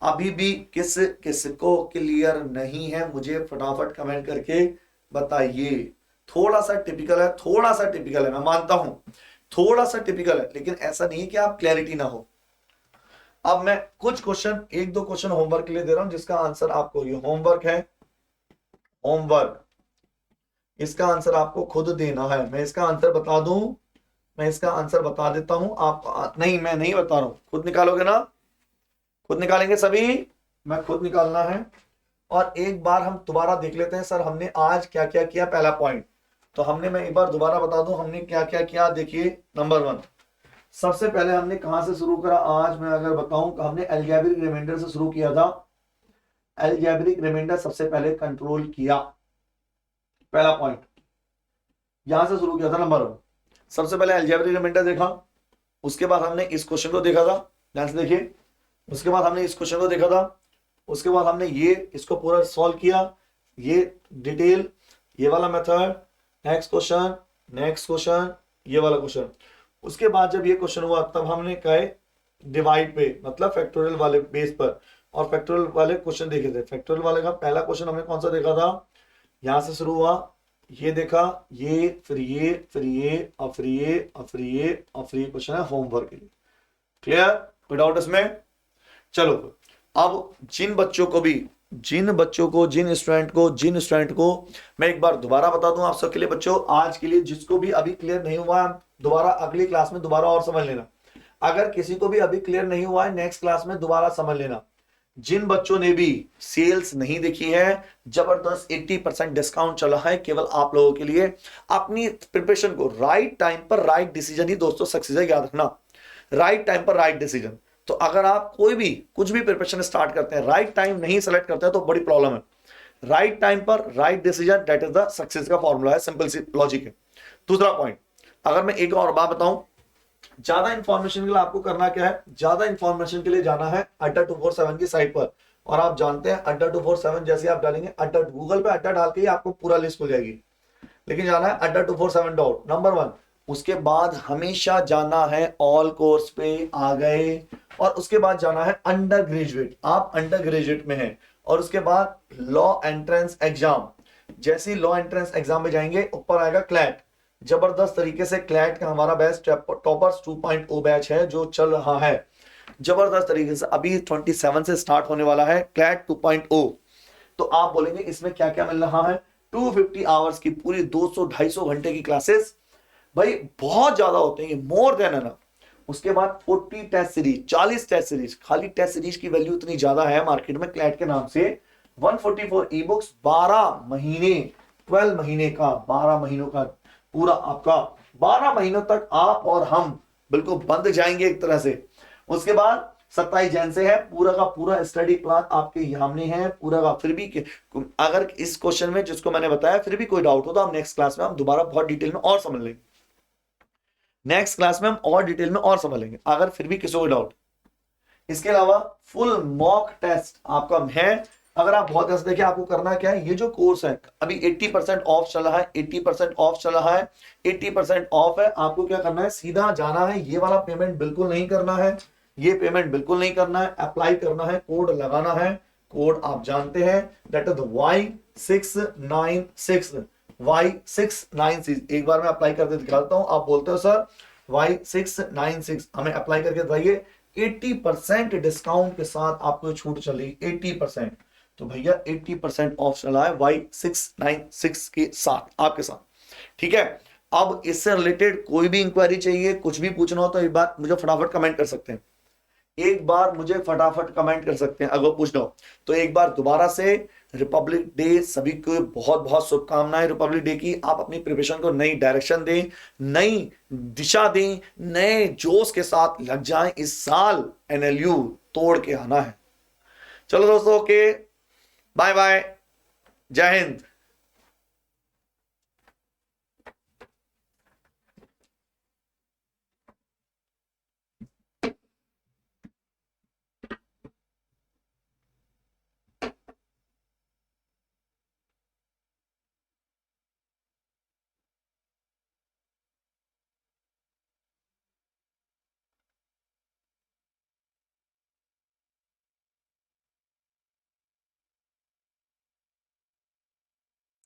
अभी भी किसको क्लियर नहीं है, मुझे फटाफट कमेंट करके बताइए। थोड़ा सा टिपिकल है, थोड़ा सा टिपिकल है, मैं मानता हूं थोड़ा सा टिपिकल है, लेकिन ऐसा नहीं है कि आप क्लैरिटी ना हो। अब मैं कुछ क्वेश्चन, 1-2 क्वेश्चन होमवर्क के लिए दे रहा हूं, जिसका आंसर आपको, ये होमवर्क है, होमवर्क, इसका आंसर आपको खुद देना है। मैं इसका आंसर बता दूं, मैं इसका आंसर बता देता हूं, आप नहीं, मैं नहीं बता रहा हूं, खुद निकालोगे ना, खुद निकालेंगे सभी, मैं खुद निकालना है। और एक बार हम दोबारा देख लेते हैं सर हमने आज क्या क्या किया। पहला पॉइंट तो हमने, मैं एक बार दोबारा बता दूं हमने क्या क्या किया। देखिए नंबर 1, सबसे पहले हमने कहां से शुरू करा, आज मैं अगर बताऊं हमने अलजेब्रिक रिमाइंडर से शुरू किया था। अलजेब्रिक रिमाइंडर सबसे पहले कंट्रोल किया, पहला पॉइंट यहां से शुरू किया था। नंबर 1, सबसे पहले अलजेब्रिक रिमाइंडर देखा, उसके बाद हमने इस क्वेश्चन को देखा था, ध्यान से देखिए, उसके बाद हमने इस क्वेश्चन को देखा था, उसके बाद हमने ये इसको पूरा सॉल्व किया, ये डिटेल, ये वाला method, next question, next question, ये वाला क्वेश्चन। उसके बाद जब ये क्वेश्चन हुआ तब हमने कहे डिवाइड पे, मतलब फैक्टोरियल वाले बेस पर, और फैक्टोरियल वाले क्वेश्चन देखे थे। फैक्टोरियल वाले का पहला क्वेश्चन हमने कौन सा देखा था, यहां से शुरू हुआ, ये देखा, ये फिर ये फिर ये और फिर ये और फिर ये और फिर ये क्वेश्चन है होमवर्क के लिए। क्लियर, कोई डाउट इसमें? चलो अब जिन स्टूडेंट को मैं एक बार दोबारा बता दूं आप सबके लिए बच्चों, आज के लिए जिसको भी अभी क्लियर नहीं हुआ दोबारा अगली क्लास में दोबारा और समझ लेना। अगर किसी को भी अभी क्लियर नहीं हुआ है नेक्स्ट क्लास में दोबारा समझ लेना। जिन बच्चों ने भी सेल्स नहीं देखी है, जबरदस्त 80% डिस्काउंट चला है केवल आप लोगों के लिए। अपनी प्रिपरेशन को राइट टाइम पर राइट डिसीजन ही दोस्तों सक्सेस है, याद रखना, राइट टाइम पर राइट डिसीजन। तो अगर आप कोई भी कुछ भी प्रिपरेशन स्टार्ट करते हैं, राइट टाइम नहीं सेलेक्ट करते हैं तो बड़ी प्रॉब्लम है। राइट टाइम पर right decision, that is the success का फॉर्मूला है, सिंपल सी लॉजिक है। दूसरा पॉइंट, अगर मैं एक और बात बताऊं, ज्यादा इंफॉर्मेशन के लिए आपको करना क्या है, ज्यादा इंफॉर्मेशन के लिए जाना है अड्डा 247 की साइट पर। और आप जानते हैं अड्डा 247 जैसे आप डालेंगे अड्डा, गूगल पे अड्डा डाल के ही आपको पूरा लिस्ट हो जाएगी, लेकिन जाना है अड्डा 247 डॉट नंबर 1। उसके बाद हमेशा जाना है ऑल कोर्स पे आ गए, और उसके बाद जाना है अंडर ग्रेजुएट, आप अंडर ग्रेजुएट में हैं, और उसके बाद लॉ एंट्रेंस एग्जाम। जैसे ही लॉ एंट्रेंस एग्जाम में जाएंगे ऊपर आएगा क्लैट, जबरदस्त तरीके से क्लैट का हमारा बेस्ट टॉपर्स 2.0 बैच है जो चल रहा है जबरदस्त तरीके से, अभी 27 से स्टार्ट होने वाला है क्लैट 2.0। तो आप बोलेंगे इसमें क्या क्या मिल रहा है, 250 आवर्स की पूरी 200-250 घंटे की क्लासेस, भाई बहुत ज्यादा होते हैं ये, मोर देन एनफ। उसके बाद 40 टेस्ट सीरीज, 40 टेस्ट सीरीज, खाली टेस्ट सीरीज की वैल्यू इतनी ज्यादा है मार्केट में क्लैट के नाम से। 144 ई बुक्स, 12 महीने, 12 महीने का, 12 महीनों का पूरा आपका, 12 महीनों तक आप और हम बिल्कुल बंद जाएंगे एक तरह से। उसके बाद 27 जैन से है, पूरा का पूरा स्टडी प्लान आपके सामने है पूरा का। फिर भी अगर इस क्वेश्चन में जिसको मैंने बताया फिर भी कोई डाउट हो तो हम नेक्स्ट क्लास में हम दोबारा बहुत डिटेल में और समझ लेंगे, नेक्स्ट क्लास में हम और डिटेल में और समझ लेंगे अगर फिर भी किसी को डाउट। इसके अलावा फुल मॉक टेस्ट आपका है। अगर आप बहुत ऐसे देखिए आपको करना क्या है, ये जो कोर्स है अभी 80% ऑफ चल रहा है, 80% ऑफ चल रहा है, 80% ऑफ है। आपको क्या करना है, सीधा जाना है, ये वाला पेमेंट बिल्कुल नहीं करना है, ये पेमेंट बिल्कुल नहीं करना है, अप्लाई करना है, कोड लगाना है। कोड आप जानते हैं, दैट इज Y696, Y696। एक बार मैं अप्लाई करके दिखाता हूं, आप बोलते हो सर Y696 हमें अप्लाई करके बताइए। 80% डिस्काउंट के साथ आपको छूट चली 80%, तो भैया 80% ऑफ चला है Y696 के साथ आपके साथ, ठीक है। अब इससे रिलेटेड कोई भी इंक्वायरी चाहिए, कुछ भी पूछना हो तो एक बात मुझे फटाफट कमेंट कर सकते हैं, एक बार मुझे फटाफट कमेंट कर सकते हैं अगर पूछना हो तो। एक बार दोबारा से रिपब्लिक डे सभी को बहुत बहुत शुभकामनाएं रिपब्लिक डे की। आप अपनी प्रिपरेशन को नई डायरेक्शन दें, नई दिशा दें, नए जोश के साथ लग जाएं। इस साल NLU तोड़ के आना है। चलो दोस्तों, ओके, बाय बाय, जय हिंद।